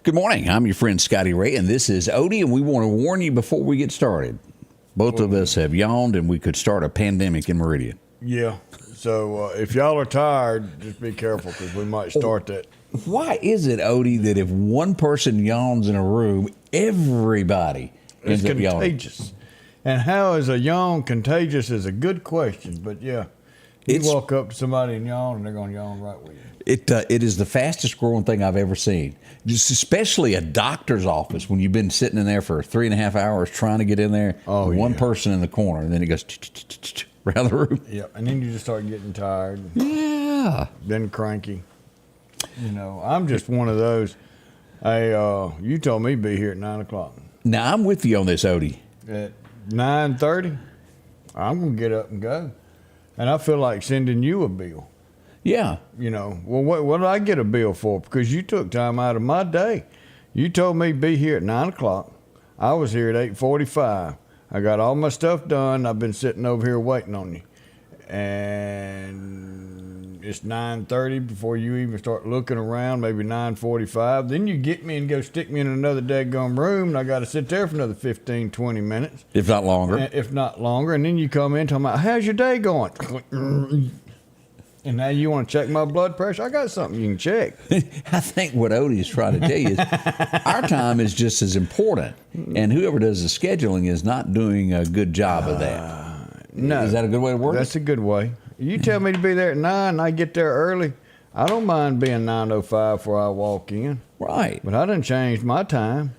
Good morning. I'm your friend Scotty Ray, and this is Odie, and we want to warn you before we get started. Both of us have yawned, and we could start a pandemic in Meridian. Yeah. So if y'all are tired, just be careful because we might start that. Why is it, Odie, that if one person yawns in a room, everybody ends up yawning? It's contagious. And how is a yawn contagious is a good question, but yeah. You walk up to somebody and yawn, and they're going to yawn right with you. It is the fastest growing thing I've ever seen. Just especially a doctor's office when you've been sitting in there for 3.5 hours trying to get in there. Oh, one person in the corner, and then it goes around the room. Yeah, and then you just start getting tired. Yeah. Then cranky. You know, I'm just one of those. Hey, you told me to be here at 9 o'clock. Now, I'm with you on this, Odie. At 9:30, I'm going to get up and go. And I feel like sending you a bill. Yeah. You know, well, what did I get a bill for? Because you took time out of my day. You told me to be here at 9 o'clock. I was here at 8:45. I got all my stuff done. I've been sitting over here waiting on you. And it's 9:30 before you even start looking around, maybe 9:45. Then you get me and go stick me in another daggone room, and I got to sit there for another 15, 20 minutes. If not longer. And then you come in talking about, how's your day going? And now you want to check my blood pressure? I got something you can check. I think what Odie is trying to tell you is our time is just as important, and whoever does the scheduling is not doing a good job of that. No. Is that a good way to work? That's a good way. You tell me to be there at 9 and I get there early. I don't mind being 9:05 before I walk in. Right. But I done changed my time.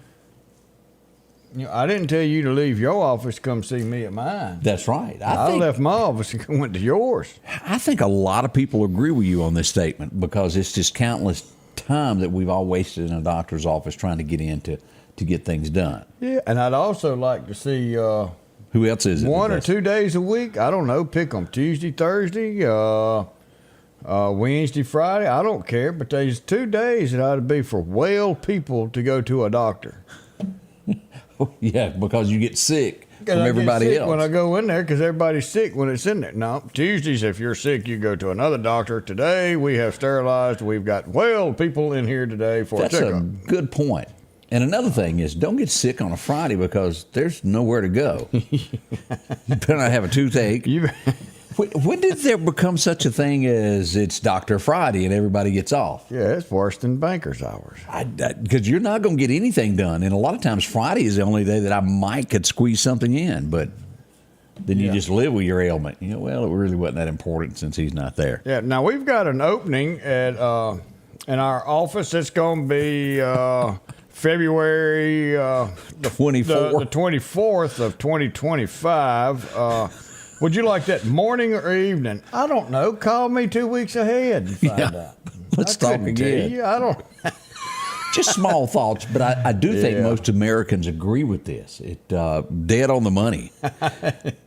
You know, I didn't tell you to leave your office to come see me at mine. That's right. I left my office and went to yours. I think a lot of people agree with you on this statement because it's just countless time that we've all wasted in a doctor's office trying to get in to get things done. Yeah, and I'd also like to see who else is it? 1 or 2 days a week. I don't know. Pick them Tuesday, Thursday, Wednesday, Friday. I don't care. But there's 2 days that ought to be for well people to go to a doctor. Yeah, because you get sick from everybody else. When I go in there, because everybody's sick when it's in there. No, Tuesdays, if you're sick, you go to another doctor. Today, we have sterilized. We've got well people in here today for a checkup. That's a good point. And another thing is, don't get sick on a Friday because there's nowhere to go. You better not have a toothache. When did there become such a thing as it's Dr. Friday and everybody gets off? Yeah, it's worse than banker's hours. Because you're not going to get anything done. And a lot of times Friday is the only day that I could squeeze something in. But then you just live with your ailment. You know, well, it really wasn't that important since he's not there. Yeah, now we've got an opening at in our office. It's going to be February the 24th of 2025. Would you like that morning or evening? I don't know. Call me 2 weeks ahead and find out. Let's talk again. I don't. Just small thoughts, but I do think most Americans agree with this. It dead on the money.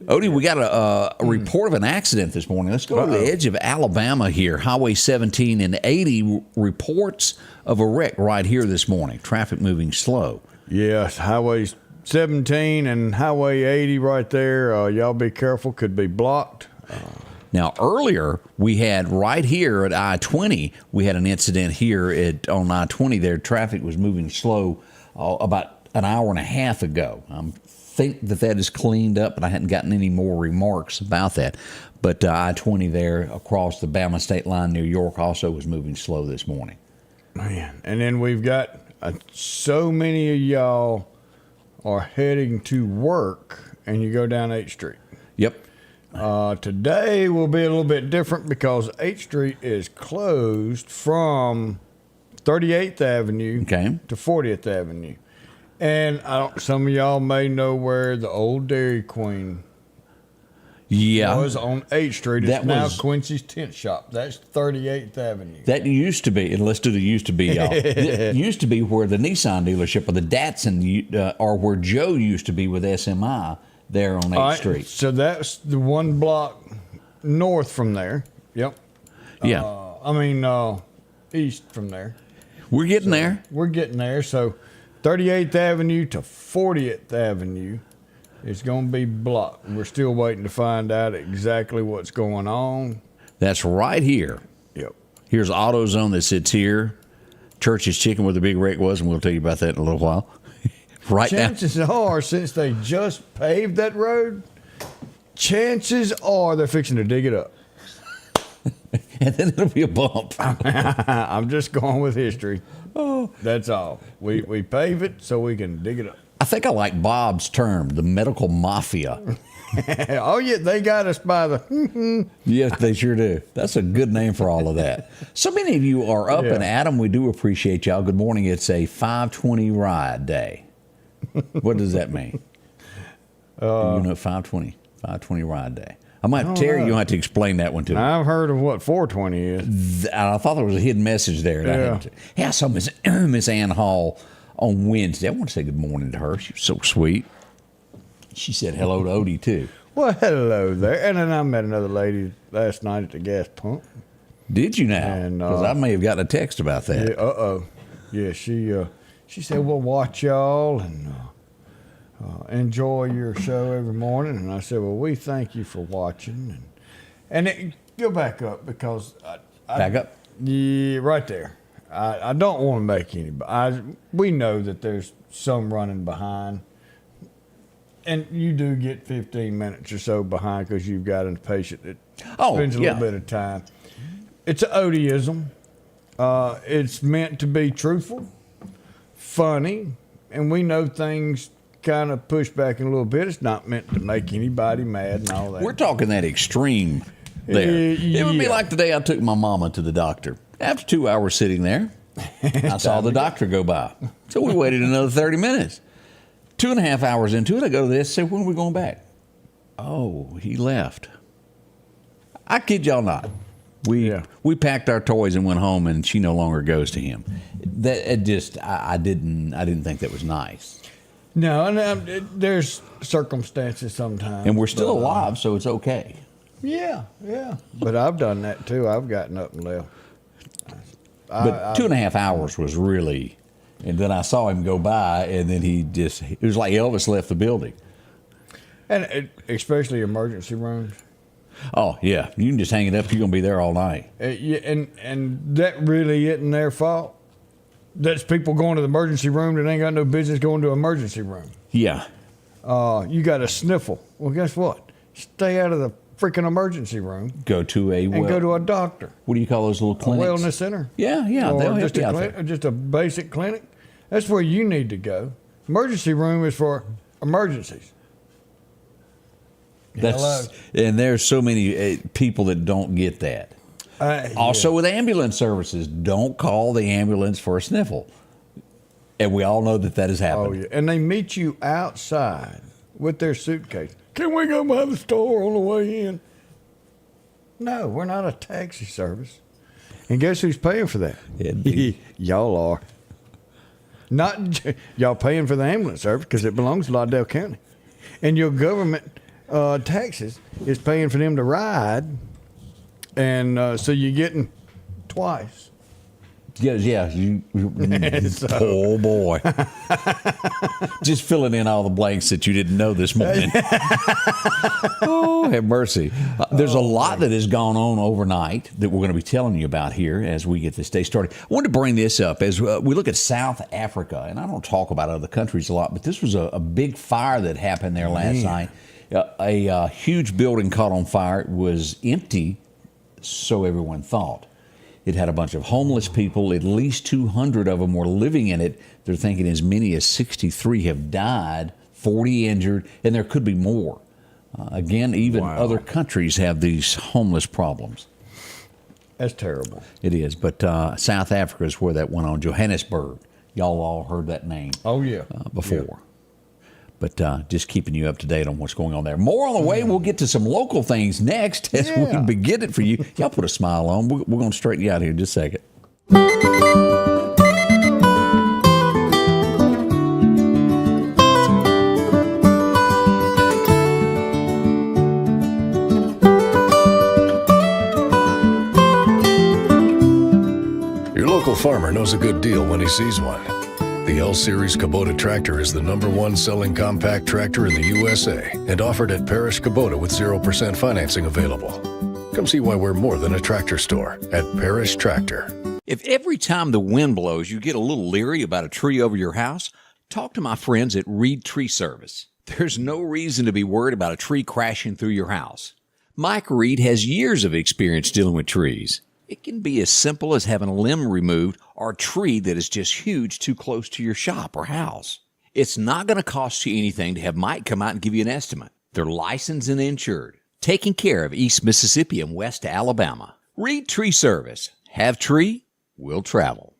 Odie, we got a report of an accident this morning. Let's go to the edge of Alabama here. Highway 17 and 80 reports of a wreck right here this morning. Traffic moving slow. Yes, Highway 17 and Highway 80 right there. Y'all be careful. Could be blocked. Now, earlier, we had right here at I-20, we had an incident here on I-20 there. Traffic was moving slow about an hour and a half ago. I think that is cleaned up, but I hadn't gotten any more remarks about that. But I-20 there across the Bama state line near York also was moving slow this morning. Man, and then we've got so many of y'all are heading to work, and you go down 8th Street. Yep. Today will be a little bit different because 8th Street is closed from 38th Avenue to 40th Avenue. And some of y'all may know where the old Dairy Queen Yeah. was on 8th Street. It's That now was- Quincy's Tent Shop. That's 38th Avenue. That used to be, and let's do the used to be, y'all. It used to be where the Nissan dealership or the Datsun, or where Joe used to be with SMI there on 8th All right, Street. so that's the one block north from there. Yep. Yeah. East from there. We're getting there. We're getting there. So 38th Avenue to 40th Avenue is going to be blocked. We're still waiting to find out exactly what's going on. That's right here. Yep. Here's AutoZone that sits here. Church's Chicken where the big wreck was, and we'll tell you about that in a little while. Right now. Chances are, since they just paved that road, chances are they're fixing to dig it up. And then it'll be a bump. I'm just going with history. Oh, that's all. We pave it so we can dig it up. I think I like Bob's term, the medical mafia. Oh yeah, they got us by the. Yes, they sure do. That's a good name for all of that. So many of you are up, Yeah. and Adam, we do appreciate y'all. Good morning. It's a 520 ride day. What does that mean? Do you know 520 ride day? I might, Terry, you'll have to explain that one to me. I've heard of what 420 is. I thought there was a hidden message there. Yeah. I saw Miss Ann Hall on Wednesday. I want to say good morning to her. She was so sweet. She said hello to Odie, too. Well, hello there. And then I met another lady last night at the gas pump. Did you now? And, Because I may have gotten a text about that. Yeah, Yeah, she said, "Well, watch y'all and enjoy your show every morning." And I said, "Well, we thank you for watching." Go back up because Back up? Yeah, right there. I don't want to make anybody. We know that there's some running behind, and you do get 15 minutes or so behind because you've got a patient that spends a little bit of time. It's an Odieism. It's meant to be truthful, funny, and we know things kind of push back a little bit. It's not meant to make anybody mad and all that. We're talking that extreme there. It would be Yeah. like the day I took my mama to the doctor. After 2 hours sitting there, I saw the doctor go by. So we waited another 30 minutes. 2.5 hours into it, I go to this, say, when are we going back? Oh, he left. I kid y'all not. We packed our toys and went home, and she no longer goes to him. I didn't think that was nice. No, and there's circumstances sometimes. And we're still alive, so it's okay. Yeah. But I've done that too. I've gotten up and left. But 2.5 hours was really, and then I saw him go by, and then it was like Elvis left the building. And especially emergency rooms. Oh, yeah. You can just hang it up. You're going to be there all night. And that really isn't their fault. That's people going to the emergency room that ain't got no business going to an emergency room. Yeah. You got a sniffle. Well, guess what? Stay out of the freaking emergency room. Go to go to a doctor. What do you call those little clinics? A wellness center. Yeah. Or They'll help just you a out clinic, there. or just a basic clinic. That's where you need to go. Emergency room is for emergencies. And there's so many people that don't get that. Also with ambulance services, don't call the ambulance for a sniffle. And we all know that has happened. Oh, yeah. And they meet you outside with their suitcase. Can we go by the store on the way in? No, we're not a taxi service. And guess who's paying for that? Y'all are. Not y'all paying for the ambulance service because it belongs to Lauderdale County. And your government taxes is paying for them to ride. And so you're getting twice. Yeah. Oh, boy. Just filling in all the blanks that you didn't know this morning. Oh, have mercy. There's a lot that has gone on overnight that we're going to be telling you about here as we get this day started. I wanted to bring this up as we look at South Africa, and I don't talk about other countries a lot, but this was a big fire that happened there last night. A huge building caught on fire. It was empty, so everyone thought. It had a bunch of homeless people. At least 200 of them were living in it. They're thinking as many as 63 have died, 40 injured, and there could be more. Again, even other countries have these homeless problems. That's terrible. It is. But South Africa is where that went on. Johannesburg. Y'all all heard that name Oh, yeah. before. But just keeping you up to date on what's going on there. More on the way. We'll get to some local things next as we begin it for you. Y'all put a smile on. We're going to straighten you out here in just a second. Your local farmer knows a good deal when he sees one. The L-Series Kubota tractor is the #1 selling compact tractor in the USA and offered at Parish Kubota with 0% financing available. Come see why we're more than a tractor store at Parish Tractor. If every time the wind blows you get a little leery about a tree over your house, talk to my friends at Reed Tree Service. There's no reason to be worried about a tree crashing through your house. Mike Reed has years of experience dealing with trees. It can be as simple as having a limb removed or a tree that is just huge too close to your shop or house. It's not going to cost you anything to have Mike come out and give you an estimate. They're licensed and insured, taking care of East Mississippi and West Alabama. Reed Tree Service. Have tree, will travel.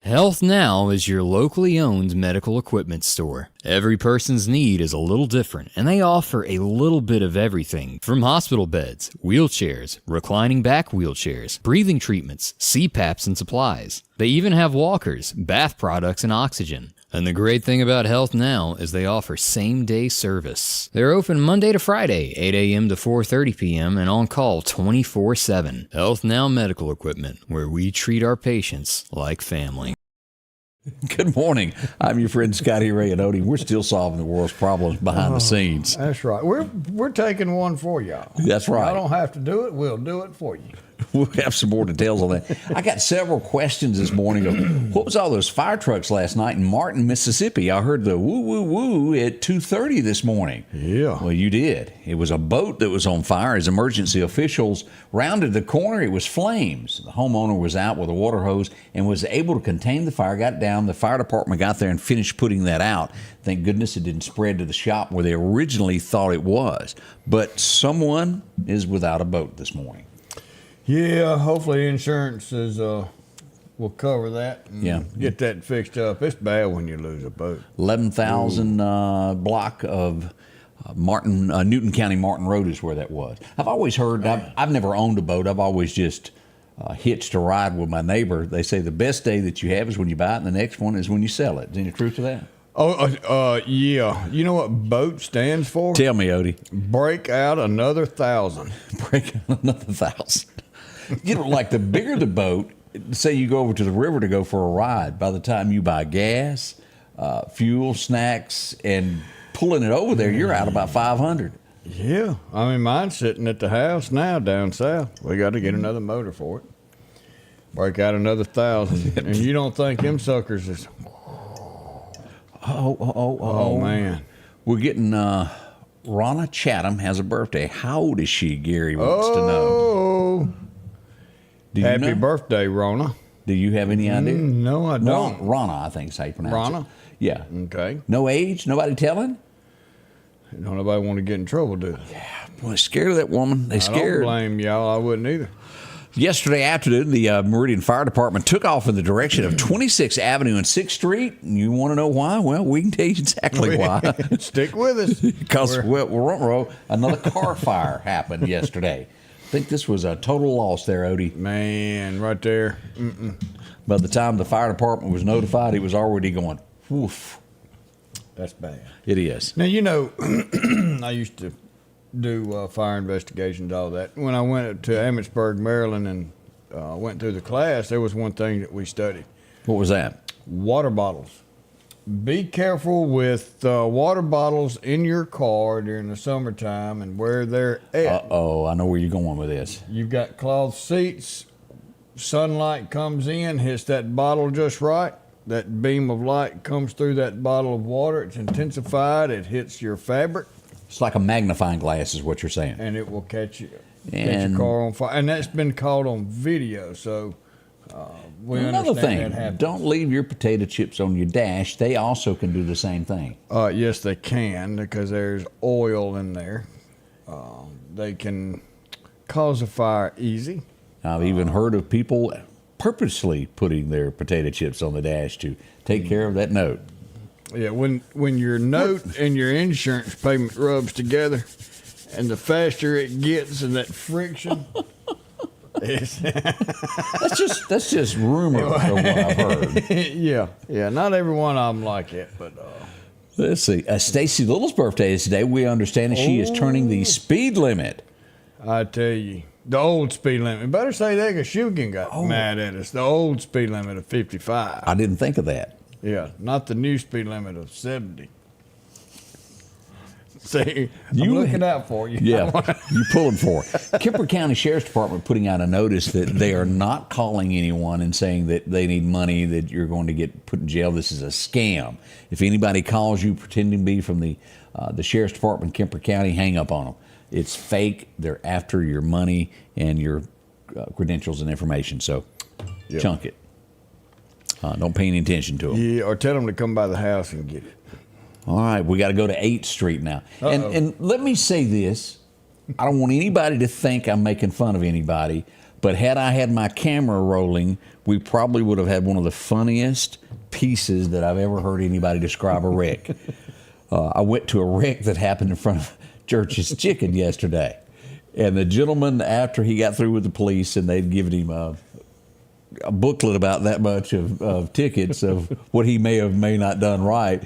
Health Now is your locally owned medical equipment store. Every person's need is a little different, and they offer a little bit of everything from hospital beds, wheelchairs, reclining back wheelchairs, breathing treatments, CPAPs and supplies. They even have walkers, bath products, and oxygen. And the great thing about Health Now is they offer same-day service. They're open Monday to Friday, 8 a.m. to 4:30 p.m. and on call 24/7. Health Now Medical Equipment, where we treat our patients like family. Good morning. I'm your friend Scotty Ray and Odie. We're still solving the world's problems behind the scenes. That's right. We're taking one for y'all. That's right. I don't have to do it. We'll do it for you. We'll have some more details on that. I got several questions this morning of what was all those fire trucks last night in Martin, Mississippi? I heard the woo-woo-woo at 2:30 this morning. Yeah. Well, you did. It was a boat that was on fire. As emergency officials rounded the corner, it was flames. The homeowner was out with a water hose and was able to contain the fire, got down. The fire department got there and finished putting that out. Thank goodness it didn't spread to the shop where they originally thought it was. But someone is without a boat this morning. Yeah, hopefully insurance will cover that and get that fixed up. It's bad when you lose a boat. 11,000 block of Newton County Martin Road is where that was. I've always heard, I've never owned a boat. I've always just hitched a ride with my neighbor. They say the best day that you have is when you buy it and the next one is when you sell it. Is any truth to that? Yeah. You know what BOAT stands for? Tell me, Odie. Break out another 1,000. Break out another 1,000. You know, like the bigger the boat, say you go over to the river to go for a ride, by the time you buy gas, fuel, snacks, and pulling it over there, you're out about 500. Yeah. I mean, mine's sitting at the house now down south. We got to get another motor for it. Break out another 1,000. And you don't think them suckers is... Oh, man. We're getting... Ronna Chatham has a birthday. How old is she, Gary wants to know. Happy birthday, Ronna. Do you have any idea? No, I don't. Ronna, I think is how you pronounce Ronna? it. Yeah. Okay. No age? Nobody telling? Don't nobody want to get in trouble, do they? Yeah. Boy, scared of that woman. They scared. I don't blame y'all. I wouldn't either. Yesterday afternoon, the Meridian Fire Department took off in the direction of 26th Avenue and 6th Street. And you want to know why? Well, we can tell you exactly why. Stick with us. Because another car fire happened yesterday. I think this was a total loss there, Odie. Man, right there. By the time the fire department was notified, it was already going, woof. That's bad. It is. Now, you know, I used to do fire investigations, all that. When I went to Emmitsburg, Maryland, and went through the class, there was one thing that we studied. What was that? Water bottles. Be careful with water bottles in your car during the summertime and where they're at. Uh-oh, I know where you're going with this. You've got cloth seats. Sunlight comes in, hits that bottle just right. That beam of light comes through that bottle of water. It's intensified. It hits your fabric. It's like a magnifying glass is what you're saying. And it will catch your car on fire. And that's been caught on video, so we Another understand thing, don't leave your potato chips on your dash. They also can do the same thing. Yes, they can, because there's oil in there. They can cause a fire easy. I've even heard of people purposely putting their potato chips on the dash to take care of that note. Yeah, when your note and your insurance payment rubs together, and the faster it gets, and that friction. That's just rumor of what I've heard. yeah. Not every one of them like it, but Let's see. Stacy Little's birthday is today. We understand that she is turning the speed limit. I tell you, the old speed limit. Better say that because Shugan got mad at us. The old speed limit of 55. I didn't think of that. Yeah, not the new speed limit of 70. See, I'm You- looking out for you. Yeah, you pulling for it. Kemper County Sheriff's Department putting out a notice that they are not calling anyone and saying that they need money, that you're going to get put in jail. This is a scam. If anybody calls you pretending to be from the Sheriff's Department in Kemper County, hang up on them. It's fake. They're after your money and your credentials and information. So chunk it. Don't pay any attention to them. Yeah, or tell them to come by the house and get it. All right, we got to go to 8th Street now. And let me say this. I don't want anybody to think I'm making fun of anybody, but had I had my camera rolling, we probably would have had one of the funniest pieces that I've ever heard anybody describe a wreck. I went to a wreck that happened in front of Church's Chicken yesterday. And the gentleman, after he got through with the police and they'd given him a booklet about that much of tickets of what he may not done right,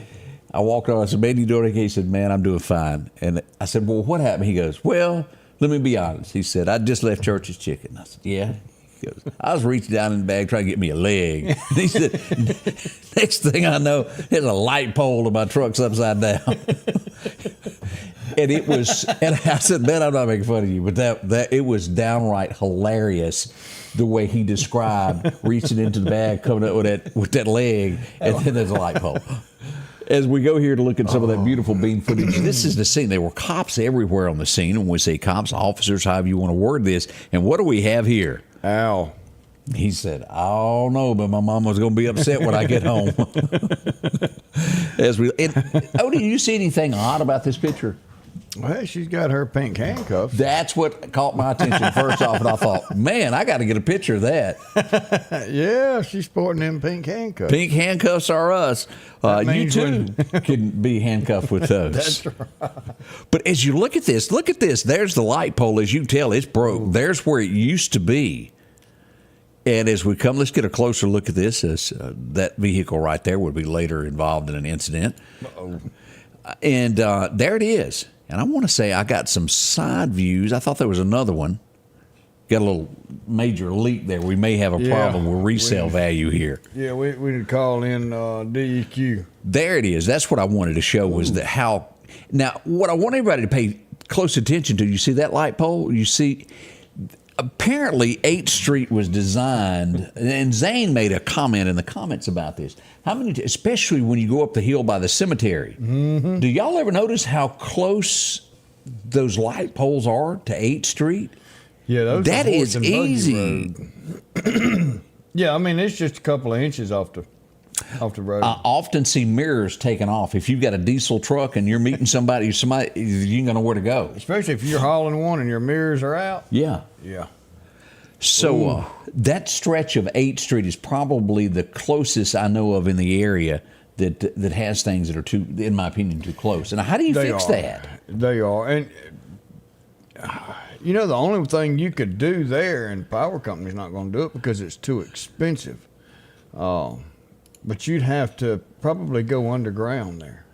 I walked over. I said, "Man, you doing okay?" He said, "Man, I'm doing fine." And I said, "Well, what happened?" He goes, "Well, let me be honest." He said, "I just left Church's Chicken." I said, "Yeah." He goes, "I was reaching down in the bag trying to get me a leg." And he said, "Next thing I know, there's a light pole and my truck's upside down." And it was, and I said, "Man, I'm not making fun of you," but that it was downright hilarious the way he described reaching into the bag, coming up with that leg, and then there's a light pole. As we go here to look at some of that beautiful beam footage, this is the scene. There were cops everywhere on the scene. And when we say cops, officers, however you want to word this. And what do we have here? Ow. He said, "I don't know, but my mama's going to be upset when I get home." Odie, do you see anything odd about this picture? Well, she's got her pink handcuffs. That's what caught my attention first off, and I thought, man, I got to get a picture of that. Yeah, she's sporting them pink handcuffs. Pink handcuffs are us. You too can be handcuffed with those. That's right. But as you look at this, there's the light pole. As you can tell, it's broke. There's where it used to be. And as we come, let's get a closer look at this. As that vehicle right there would be later involved in an incident. Uh-oh. And there it is. And I want to say I got some side views. I thought there was another one. Got a little major leak there. We may have a problem with resale value here. Yeah, we need to call in DEQ. There it is. That's what I wanted to show was that how. Now, what I want everybody to pay close attention to, you see that light pole? You see, apparently 8th Street was designed, and Zane made a comment in the comments about this. How many, especially when you go up the hill by the cemetery, do y'all ever notice how close those light poles are to 8th Street? Yeah, those that are is horse and buggy easy. road. Yeah, I mean, it's just a couple of inches off the road. I often see mirrors taken off. If you've got a diesel truck and you're meeting somebody, you ain't gonna know where to go. Especially if you're hauling one and your mirrors are out. Yeah. Yeah. So that stretch of 8th Street is probably the closest I know of in the area that has things that are too, in my opinion, too close. And how do you fix that? They are. And, you know, the only thing you could do there, and the power company's not going to do it because it's too expensive. But you'd have to probably go underground there.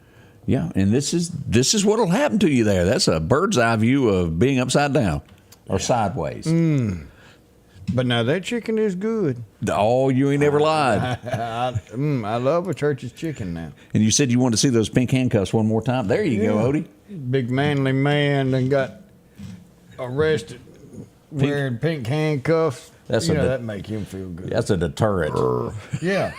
Yeah, and this is what'll happen to you there. That's a bird's eye view of being upside down or sideways. But now that chicken is good. Oh, you ain't ever lied. I love a Church's Chicken now. And you said you wanted to see those pink handcuffs one more time. There you go, Odie. Big manly man done got arrested wearing pink handcuffs. That make him feel good. That's a deterrent. Yeah.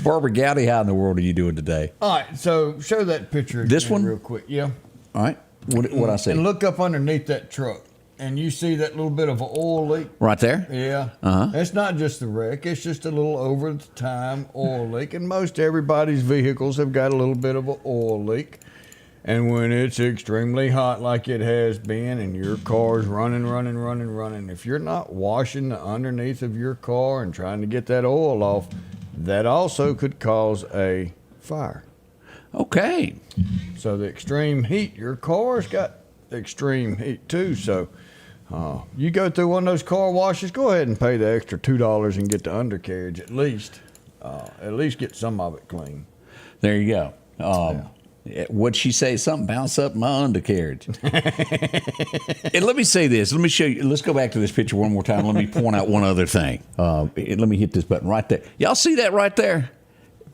Barbara Gowdy, how in the world are you doing today? All right, so show that picture This again one? real quick. Yeah. All right. What I say? And look up underneath that truck, and you see that little bit of an oil leak. Right there? Yeah. Uh-huh. It's not just the wreck. It's just a little over the time oil leak. And most everybody's vehicles have got a little bit of an oil leak. And when it's extremely hot like it has been and your car's running, if you're not washing the underneath of your car and trying to get that oil off, that also could cause a fire. Okay. So the extreme heat, your car's got extreme heat too. So you go through one of those car washes, go ahead and pay the extra $2 and get the undercarriage at least. At least get some of it clean. There you go. What'd she say? Something bounce up my undercarriage. And let me say this. Let me show you. Let's go back to this picture one more time. Let me point out one other thing. Let me hit this button right there. Y'all see that right there?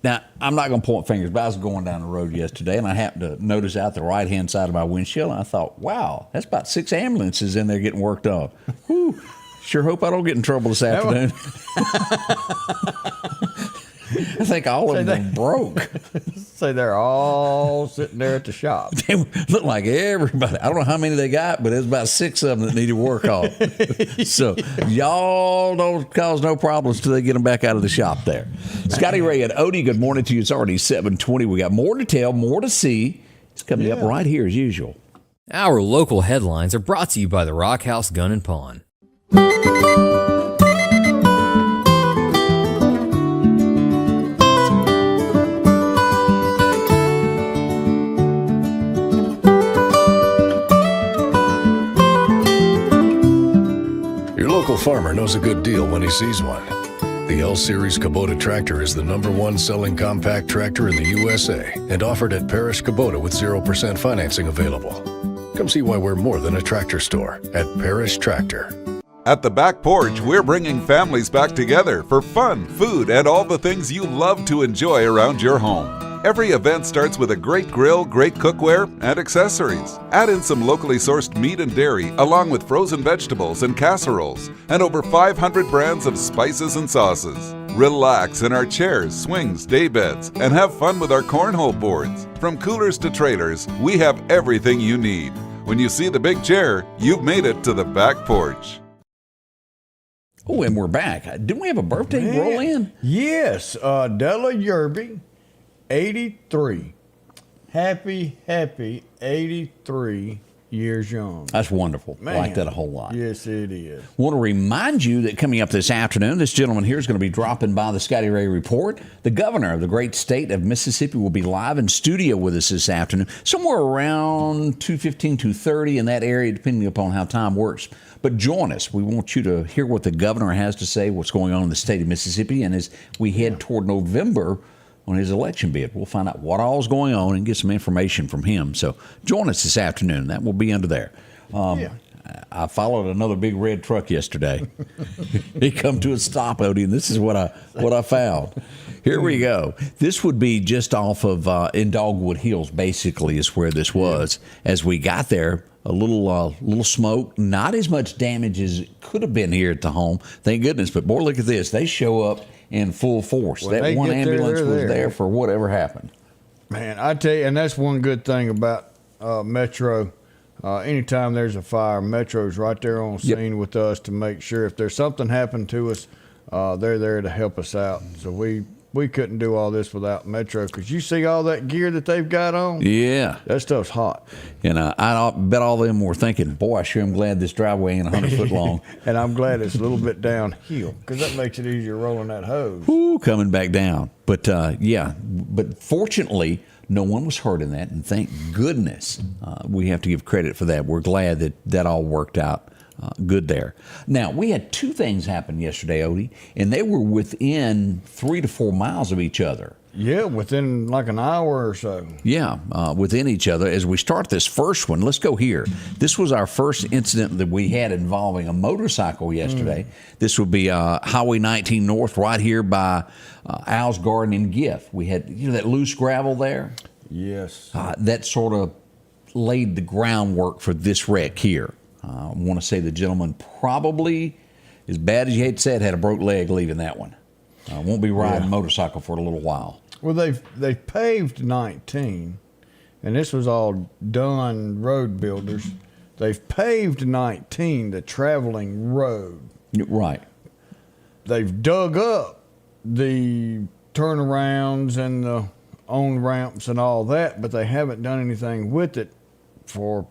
Now, I'm not going to point fingers, but I was going down the road yesterday, and I happened to notice out the right-hand side of my windshield, and I thought, wow, that's about 6 ambulances in there getting worked on. Whew. Sure hope I don't get in trouble this afternoon. I think all of them broke. Say they're all sitting there at the shop. They look like everybody. I don't know how many they got, but there's about 6 of them that needed work on. So y'all don't cause no problems till they get them back out of the shop there. Scotty Ray and Odie, good morning to you. It's already 7:20. We got more to tell, more to see. It's coming up right here as usual. Our local headlines are brought to you by the Rock House Gun and Pawn. Your local farmer knows a good deal when he sees one. The L-Series Kubota tractor is the #1 selling compact tractor in the USA and offered at Parish Kubota with 0% financing available. Come see why we're more than a tractor store at Parish Tractor. At the Back Porch, we're bringing families back together for fun, food, and all the things you love to enjoy around your home. Every event starts with a great grill, great cookware, and accessories. Add in some locally sourced meat and dairy, along with frozen vegetables and casseroles, and over 500 brands of spices and sauces. Relax in our chairs, swings, daybeds, and have fun with our cornhole boards. From coolers to trailers, we have everything you need. When you see the big chair, you've made it to the Back Porch. Oh, and we're back. Didn't we have a birthday roll in? Yes, Della Yerby, 83. Happy 83 years young. That's wonderful. Man. I like that a whole lot. Yes, it is. Want to remind you that coming up this afternoon, this gentleman here is going to be dropping by the Scotty Ray Report. The governor of the great state of Mississippi will be live in studio with us this afternoon, somewhere around 2:15, 2:30 in that area, depending upon how time works. But join us. We want you to hear what the governor has to say, what's going on in the state of Mississippi, and as we head toward November on his election bid, we'll find out what all is going on and get some information from him. So join us this afternoon. That will be under there. I followed another big red truck yesterday. He come to a stop, Odie, and this is what I found. Here we go. This would be just off of in Dogwood Hills, basically, is where this was. As we got there, a little smoke, not as much damage as it could have been here at the home. Thank goodness. But boy, look at this. They show up in full force. When that one ambulance was there for whatever happened. Man, I tell you, and that's one good thing about Metro. Anytime there's a fire, Metro's right there on scene with us to make sure if there's something happened to us, they're there to help us out. So we couldn't do all this without Metro, because you see all that gear that they've got on? Yeah. That stuff's hot. And I bet all of them were thinking, boy, I sure am glad this driveway ain't 100 foot long. And I'm glad it's a little bit downhill, because that makes it easier rolling that hose. Ooh, coming back down. But, but fortunately, no one was hurt in that, and thank goodness. We have to give credit for that. We're glad that all worked out good there. Now, we had 2 things happen yesterday, Odie, and they were within 3 to 4 miles of each other. Yeah, within like an hour or so. Yeah, within each other. As we start this first one, let's go here. This was our first incident that we had involving a motorcycle yesterday. This would be Highway 19 North right here by Al's Garden in Giff. We had, that loose gravel there? Yes. That sort of laid the groundwork for this wreck here. I want to say the gentleman probably, as bad as you hate to say it, had a broke leg leaving that one. Won't be riding a motorcycle for a little while. Well, they've paved 19, and this was all done road builders. They've paved 19, the traveling road. Right. They've dug up the turnarounds and the on ramps and all that, but they haven't done anything with it for,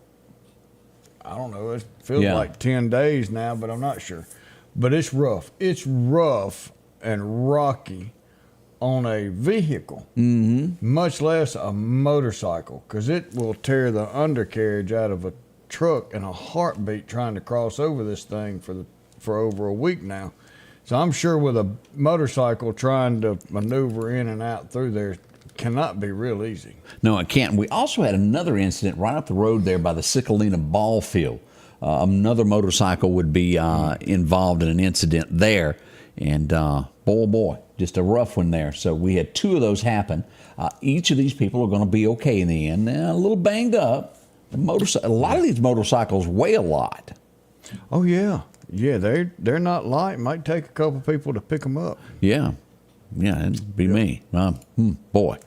I don't know, it feels like 10 days now, but I'm not sure. But it's rough. It's rough and rocky on a vehicle, much less a motorcycle, because it will tear the undercarriage out of a truck in a heartbeat trying to cross over this thing for over a week now. So I'm sure with a motorcycle trying to maneuver in and out through there cannot be real easy. No, it can't. We also had another incident right up the road there by the Cicalina ball field. Another motorcycle would be involved in an incident there. And boy, just a rough one there. So we had 2 of those happen. Each of these people are going to be okay in the end. A little banged up. A lot of these motorcycles weigh a lot. Oh, yeah. Yeah, they're not light. It might take a couple people to pick them up. Yeah. Yeah, it'd be me. Boy.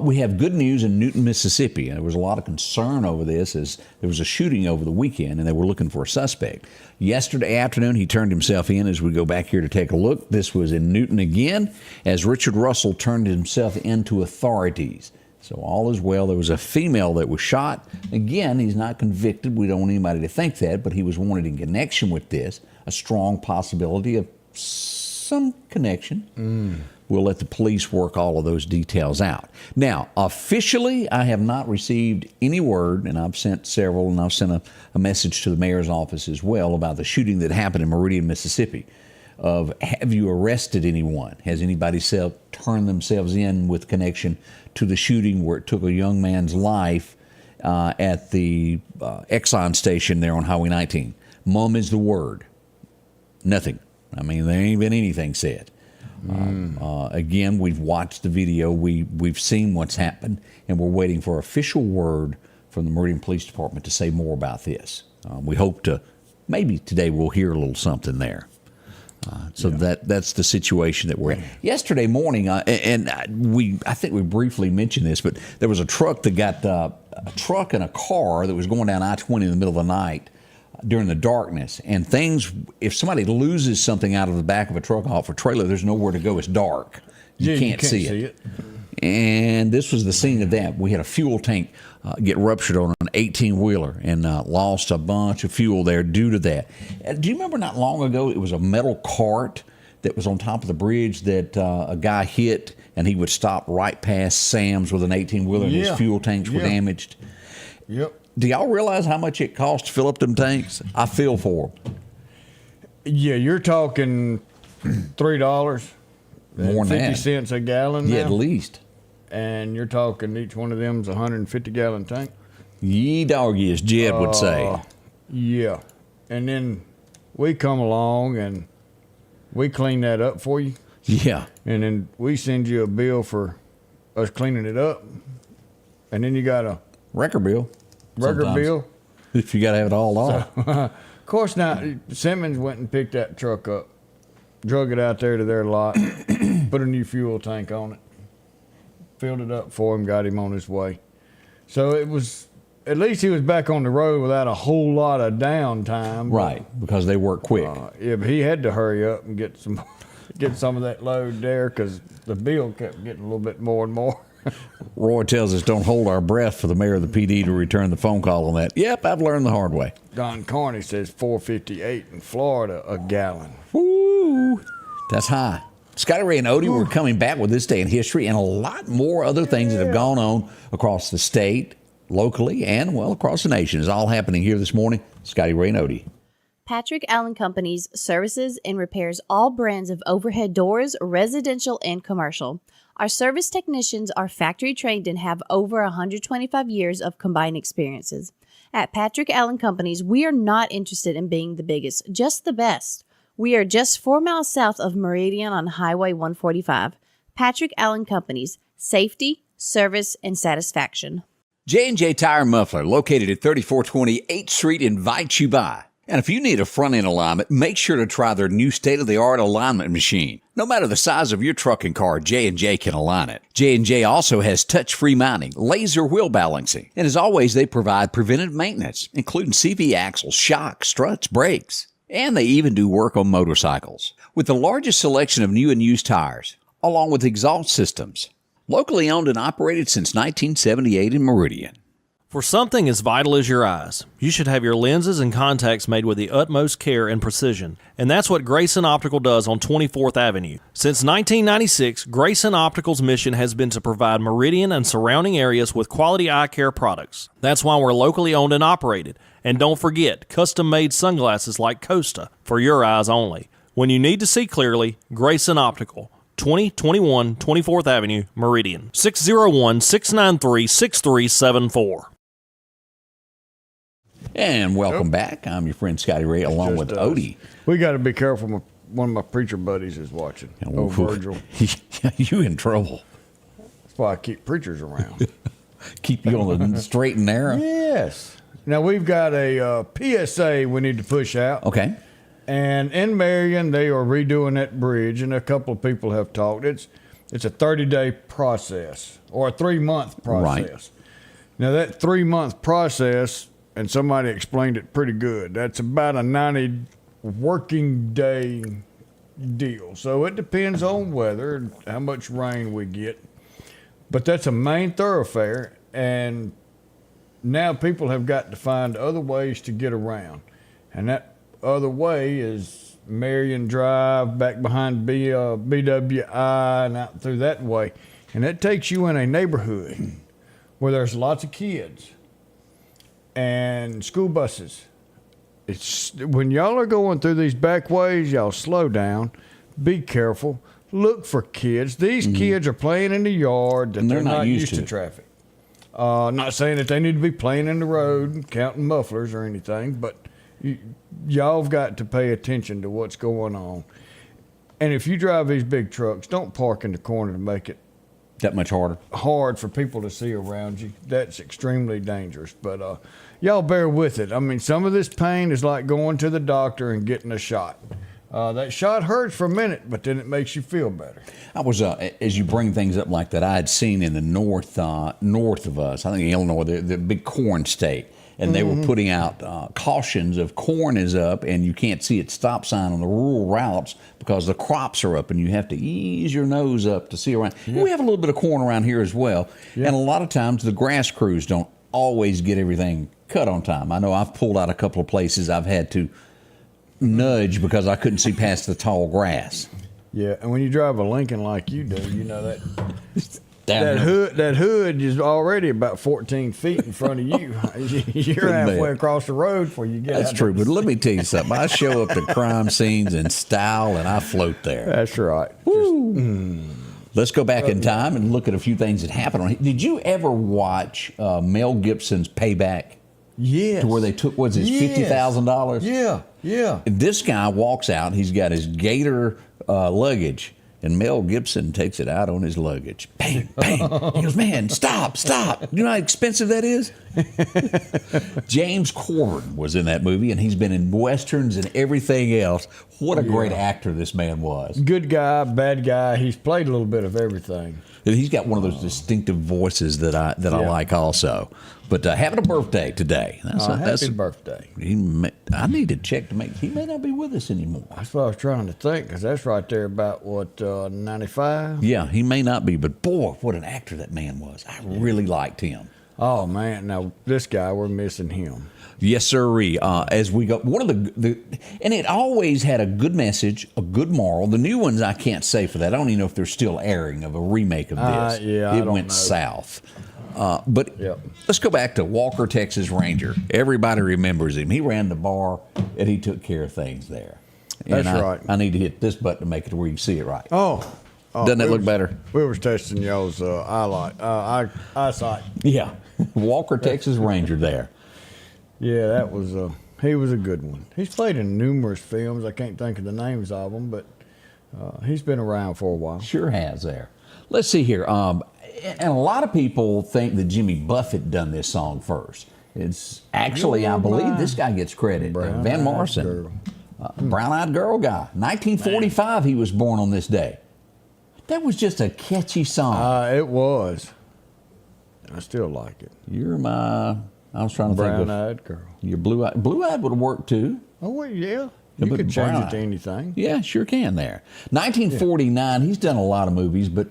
We have good news in Newton, Mississippi. There was a lot of concern over this as there was a shooting over the weekend and they were looking for a suspect. Yesterday afternoon, he turned himself in as we go back here to take a look. This was in Newton again as Richard Russell turned himself in to authorities. So all is well. There was a female that was shot. Again, he's not convicted. We don't want anybody to think that, but he was wanted in connection with this. A strong possibility of some connection. We'll let the police work all of those details out. Now, officially, I have not received any word, and I've sent several, and I've sent a message to the mayor's office as well about the shooting that happened in Meridian, Mississippi. Of have you arrested anyone? Has anybody turned themselves in with connection to the shooting where it took a young man's life at the Exxon station there on Highway 19? Mum is the word. Nothing. I mean, there ain't been anything said. Again, we've watched the video. We've seen what's happened, and we're waiting for official word from the Meridian Police Department to say more about this. We hope to, maybe today we'll hear a little something there. That's the situation that we're in. Yesterday morning, I think we briefly mentioned this, but there was a truck that got a truck and a car that was going down I-20 in the middle of the night during the darkness. And if somebody loses something out of the back of a truck off a trailer, there's nowhere to go. It's dark. You can't see it. And this was the scene of that. We had a fuel tank get ruptured on an 18-wheeler and lost a bunch of fuel there due to that. Do you remember not long ago it was a metal cart that was on top of the bridge that a guy hit, and he would stop right past Sam's with an 18-wheeler and his fuel tanks were damaged? Yep. Do y'all realize how much it costs to fill up them tanks? I feel for them. Yeah, you're talking $3. More than 50 that. cents a gallon now? Yeah, at least. And you're talking each one of them's a 150-gallon tank? Ye doggy, as Jed would say. Yeah. And then we come along and we clean that up for you. Yeah. And then we send you a bill for us cleaning it up. And then you got a Record bill. bill. If you got to have it all off. Of course, now, Simmons went and picked that truck up, drug it out there to their lot, put a new fuel tank on it, filled it up for him, got him on his way. So it was, at least he was back on the road without a whole lot of downtime. Right, because they work quick. Yeah, but he had to hurry up and get some of that load there because the bill kept getting a little bit more and more. Roy tells us don't hold our breath for the mayor of the PD to return the phone call on that. Yep, I've learned the hard way. Don Carney says $4.58 in Florida a gallon. Woo, that's high. Scotty Ray and Odie were coming back with this day in history and a lot more other things that have gone on across the state, locally, and, well, across the nation. It's all happening here this morning. Scotty Ray and Odie. Patrick Allen Companies services and repairs all brands of overhead doors, residential and commercial. Our service technicians are factory trained and have over 125 years of combined experiences. At Patrick Allen Companies, we are not interested in being the biggest, just the best. We are just 4 miles south of Meridian on Highway 145. Patrick Allen Companies, safety, service, and satisfaction. J&J Tire Muffler, located at 3420 8th Street, invites you by. And if you need a front-end alignment, make sure to try their new state-of-the-art alignment machine. No matter the size of your truck and car, J&J can align it. J&J also has touch-free mounting, laser wheel balancing, and as always, they provide preventive maintenance, including CV axles, shocks, struts, brakes. And they even do work on motorcycles. With the largest selection of new and used tires, along with exhaust systems. Locally owned and operated since 1978 in Meridian. For something as vital as your eyes, you should have your lenses and contacts made with the utmost care and precision. And that's what Grayson Optical does on 24th Avenue. Since 1996, Grayson Optical's mission has been to provide Meridian and surrounding areas with quality eye care products. That's why we're locally owned and operated. And don't forget, custom-made sunglasses like Costa for your eyes only. When you need to see clearly, Grayson Optical. 2021 24th Avenue, Meridian. 601-693-6374. And welcome back. I'm your friend Scotty Ray, along with Odie. We got to be careful. One of my preacher buddies is watching. Oh, Virgil. You in trouble. That's why I keep preachers around. Keep you on the straight and narrow? Yes. Now, we've got a PSA we need to push out. Okay. And in Marion, they are redoing that bridge, and a couple of people have talked. It's a 30-day process, or a 3-month process. Right. Now, that 3-month process, and somebody explained it pretty good, that's about a 90 working day deal. So it depends on weather and how much rain we get. But that's a main thoroughfare, and now people have got to find other ways to get around. And that other way is Marion Drive, back behind BWI, and out through that way. And that takes you in a neighborhood where there's lots of kids and school buses. It's when y'all are going through these back ways, y'all slow down, be careful, look for kids. These kids are playing in the yard and they're not used to traffic. Not saying that they need to be playing in the road and counting mufflers or anything, but y'all have got to pay attention to what's going on. And if you drive these big trucks, don't park in the corner to make it that much hard for people to see around you. That's extremely dangerous. But y'all bear with it. I mean, some of this pain is like going to the doctor and getting a shot. That shot hurts for a minute, but then it makes you feel better. I was, as you bring things up like that, I had seen in the north of us, I think Illinois, the big corn state, and they were putting out cautions of corn is up and you can't see its stop sign on the rural routes because the crops are up and you have to ease your nose up to see around. Yeah. We have a little bit of corn around here as well, and a lot of times the grass crews don't always get everything cut on time. I know I've pulled out a couple of places I've had to nudge because I couldn't see past the tall grass. Yeah, and when you drive a Lincoln like you do, you know that hood is already about 14 feet in front of you. You're halfway across the road before you get out. That's true, but let me tell you something. I show up to crime scenes in style and I float there. That's right. Let's go back in time and look at a few things that happened. Did you ever watch Mel Gibson's Payback? Yes. To where they took, what's his, $50,000? Yeah. And this guy walks out, he's got his Gator luggage, and Mel Gibson takes it out on his luggage. Bang, bang. He goes, man, stop. You know how expensive that is? James Corden was in that movie, and he's been in Westerns and everything else. What a great actor this man was. Good guy, bad guy. He's played a little bit of everything. And he's got one of those distinctive voices that I like also. But having a birthday today. Happy birthday. I need to check to he may not be with us anymore. That's what I was trying to think, because that's right there about, 95? Yeah, he may not be, but boy, what an actor that man was. I really liked him. Oh, man. Now, this guy, we're missing him. Yes, sirree. As we go, one of the and it always had a good message, a good moral. The new ones I can't say for that. I don't even know if they're still airing of a remake of this. It went south. But let's go back to Walker, Texas Ranger. Everybody remembers him. He ran the bar and he took care of things there. That's right. I need to hit this button to make it where you can see it right. Oh, doesn't that look better? We were testing y'all's eyesight. Yeah, Walker, Texas Ranger there. Yeah, that was he was a good one. He's played in numerous films. I can't think of the names of them, but he's been around for a while. Sure has there. Let's see here. And a lot of people think that Jimmy Buffett done this song first. It's actually, I believe, this guy gets credit. Van Morrison. Brown-Eyed Girl guy. 1945 he was born on this day. That was just a catchy song. It was. I still like it. You're my... I was trying to think of... Brown-Eyed Girl. You're blue-eyed. Blue-eyed would have worked, too. Oh, well, yeah. You could change it to anything. Yeah, sure can there. 1949, he's done a lot of movies, but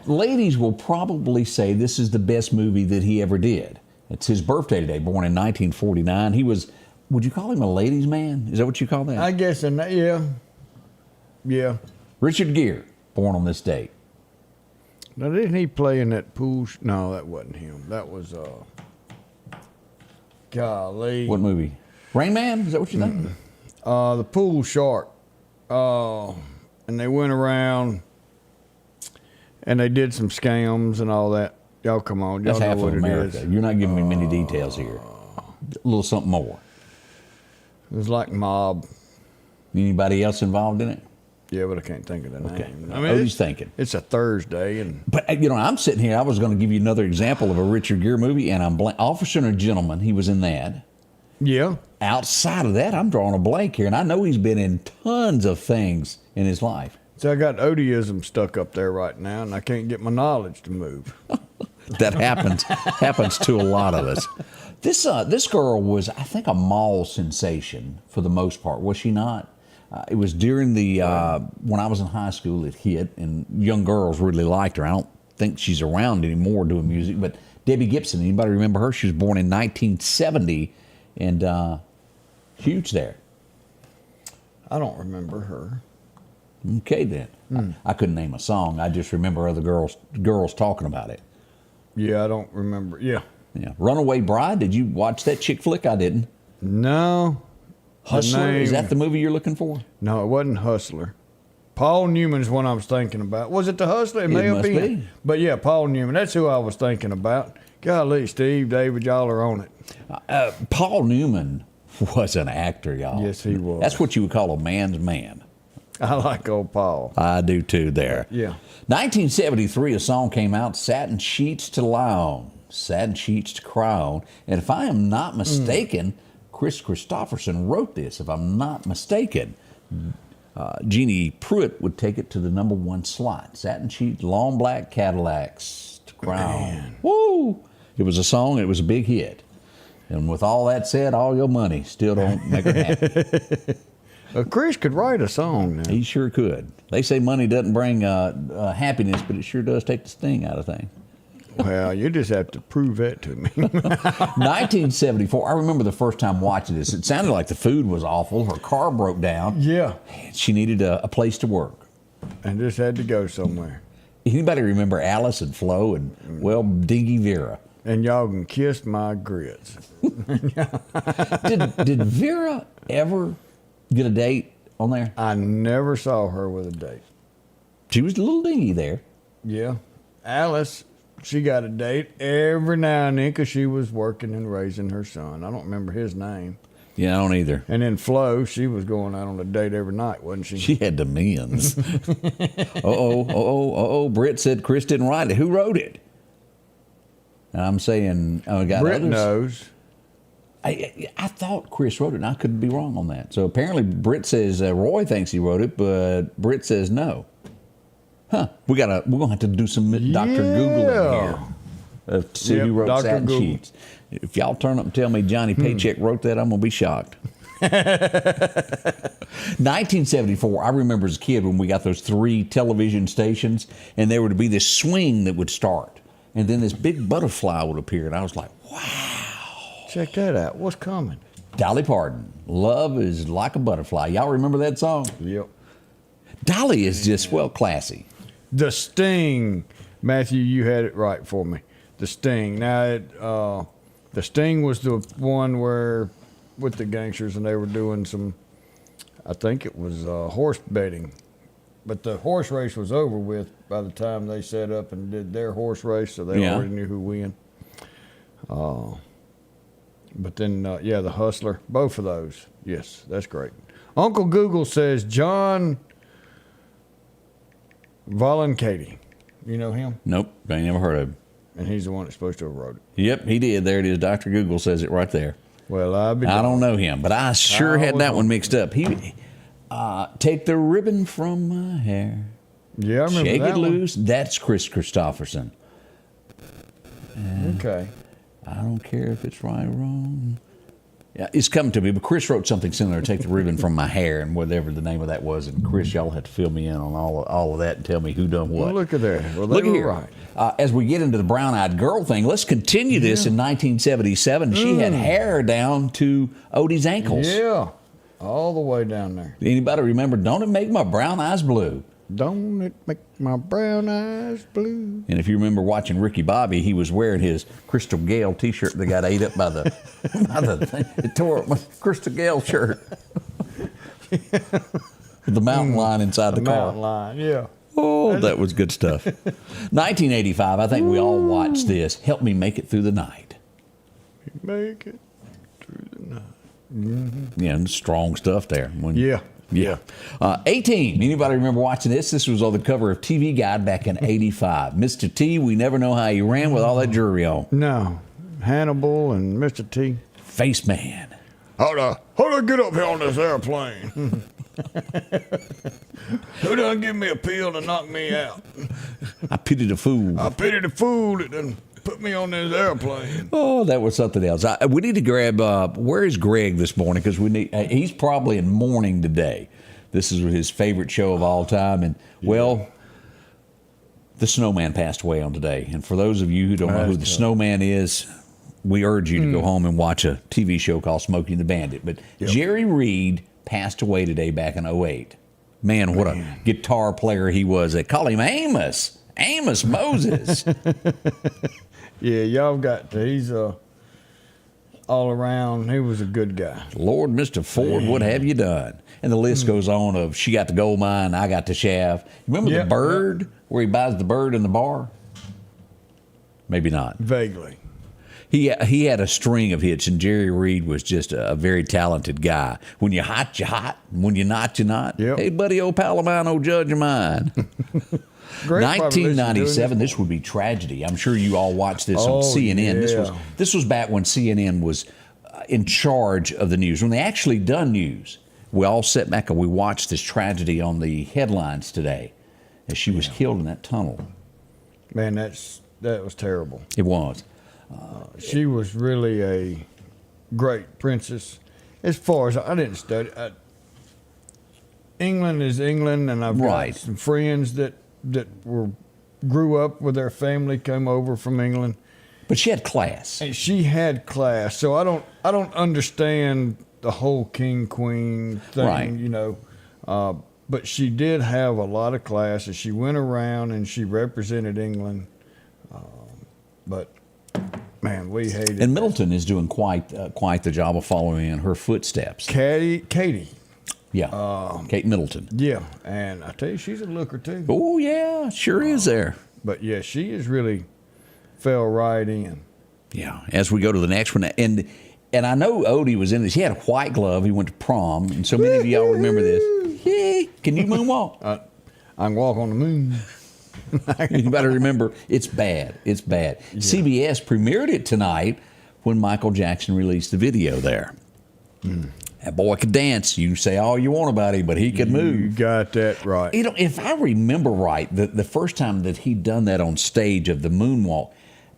ladies will probably say this is the best movie that he ever did. It's his birthday today, born in 1949. He was, would you call him a ladies' man? Is that what you call that? I guess, yeah. Richard Gere, born on this date. Now, didn't he play in that pool? No, that wasn't him. That was, golly. What movie? Rainman? Is that what you think? The pool shark. And they went around and they did some scams and all that. Y'all come on. Y'all That's know half what of America. it is. You're not giving me many details here. A little something more. It was like mob. Anybody else involved in it? Yeah, but I can't think of the Okay. name. Odie's thinking. It's a Thursday, and But, I'm sitting here. I was going to give you another example of a Richard Gere movie, and I'm blank. Officer and a Gentleman, he was in that. yeah. Outside of that, I'm drawing a blank here, and I know he's been in tons of things in his life. So I got Odieism stuck up there right now, and I can't get my knowledge to move. That happens to a lot of us. This girl was, I think, a mall sensation for the most part, was she not? It was during the when I was in high school. It hit, and young girls really liked her. I don't think she's around anymore doing music, but Debbie Gibson. Anybody remember her? She was born in 1970, and huge there. I don't remember her. Okay, then. I couldn't name a song. I just remember other girls talking about it. Yeah, I don't remember. Yeah. Yeah, Runaway Bride. Did you watch that chick flick? I didn't. No. Hustler. Is name- that the movie you're looking for? No, it wasn't Hustler. Paul Newman's one I was thinking about. Was it the Hustler? It may have must been. be. But yeah, Paul Newman. That's who I was thinking about. Golly, Steve, David, y'all are on it. Paul Newman was an actor, y'all. Yes, he was. That's what you would call a man's man. I like old Paul. I do too there. Yeah. 1973, a song came out, Satin Sheets to Lie On, Satin Sheets to Cry On. And if I am not mistaken, Chris Christopherson wrote this, if I'm not mistaken. Jeannie Pruitt would take it to the #1 slot. Satin Sheets, Long Black Cadillacs to Cry On. Woo! It was a song, it was a big hit. And with all that said, all your money still don't make her happy. Chris could write a song now. He sure could. They say money doesn't bring happiness, but it sure does take the sting out of things. Well, you just have to prove that to me. 1974, I remember the first time watching this. It sounded like the food was awful. Her car broke down. Yeah. She needed a place to work. And just had to go somewhere. Anybody remember Alice and Flo and, well, Dingy Vera? And y'all can kiss my grits. Did Vera ever get a date on there? I never saw her with a date. She was a little dingy there. Yeah. Alice, she got a date every now and then because she was working and raising her son. I don't remember his name. Yeah, I don't either. And then Flo, she was going out on a date every night, wasn't she? She had demands. Britt said Chris didn't write it. Who wrote it? And I'm saying, I got Britt others. knows. I thought Chris wrote it, and I could be wrong on that. So apparently Britt says Roy thinks he wrote it, but Britt says no. Huh? We're gonna have to do some Dr. Googling here to see who wrote Dr. Satin Google. Sheets. If y'all turn up and tell me Johnny Paycheck wrote that, I'm gonna be shocked. 1974, I remember as a kid when we got those 3 television stations, and there would be this swing that would start, and then this big butterfly would appear, and I was like, wow. Check that out. What's coming? Dolly Parton, Love is Like a Butterfly. Y'all remember that song? Yep. Dolly is just, well, classy. The Sting. Matthew, you had it right for me. The Sting. Now, the Sting was the one where, with the gangsters, and they were doing some, I think it was horse betting. But the horse race was over with by the time they set up and did their horse race, so they already knew who won. But then, the Hustler, both of those. Yes, that's great. Uncle Google says John Volancati. You know him? Nope, I ain't never heard of him. And he's the one that's supposed to have wrote it. Yep, he did. There it is. Dr. Google says it right there. Well, I don't know him, but I sure had that one mixed up. He Take the Ribbon from My Hair. Yeah, I remember Shake that It one. Loose. That's Chris Christopherson. Okay. I don't care if it's right or wrong. Yeah, it's coming to me, but Chris wrote something similar. Take the ribbon from my hair, and whatever the name of that was. And Chris, y'all have to fill me in on all of that and tell me who done what. Well, look at there. Well, look they were here. right. As we get into the brown-eyed girl thing, let's continue this. In 1977, she had hair down to Odie's ankles. Yeah, all the way down there. Anybody remember? Don't it make my brown eyes blue? Don't it make my brown eyes blue? And if you remember watching Ricky Bobby, he was wearing his Crystal Gale T-shirt that got ate up by the thing. It tore up my Crystal Gale shirt. The mountain lion inside the car. Mountain lion, yeah. Oh, that was good stuff. 1985, I think we all watched this. Help Me Make It Through the Night. Make it through the night. Yeah, and strong stuff there. Yeah. 18. Anybody remember watching this? This was on the cover of TV Guide back in 85. Mr. T, we never know how he ran with all that jewelry on. No. Hannibal and Mr. T. Face Man. Hold on, get up here on this airplane. Who done give me a pill to knock me out? I pity the fool. I pity the fool that done put me on this airplane. Oh, that was something else. We need to grab, where is Greg this morning? Because he's probably in mourning today. This is his favorite show of all time. And, well, the snowman passed away on today. And for those of you who don't know who the snowman is, we urge you to go home and watch a TV show called Smokey and the Bandit. But Jerry Reed passed away today back in 08. Man, what a guitar player he was. They call him Amos. Amos Moses. Yeah, y'all got to. He's all around. He was a good guy. Lord, Mr. Ford, what have you done? And the list goes on of she got the gold mine, I got the shaft. Remember the bird where he buys the bird in the bar? Maybe not. Vaguely. He had a string of hits, and Jerry Reed was just a very talented guy. When you're hot, you're hot. When you're not, you're not. Yep. Hey, buddy, old pal of mine, old judge of mine. 1997, this would be tragedy. I'm sure you all watched this on CNN. Yeah. This was back when CNN was in charge of the news. When they actually done news, we all sat back and we watched this tragedy on the headlines today as she was killed in that tunnel. Man, that was terrible. It was. She was really a great princess. As far as I didn't study, England is England, and I've got some friends that grew up with their family, came over from England. But she had class. And she had class, so I don't understand the whole king queen thing, you know. But she did have a lot of class, and she went around and she represented England. But man, we hated. And Middleton is doing quite the job of following in her footsteps. Katie. Yeah, Kate Middleton. Yeah, and I tell you, she's a looker too. Oh yeah, sure is there. But yeah, she is really fell right in. Yeah. As we go to the next one, and I know Odie was in this. He had a white glove. He went to prom, and so many of y'all remember this. Yay! Can you moonwalk? I can walk on the moon. You better remember, it's bad. It's bad. Yeah. CBS premiered it tonight when Michael Jackson released the video there. That boy could dance. You say all you want about him, but he could move. You got that right. You know, if I remember right, the first time that he'd done that on stage of the moonwalk,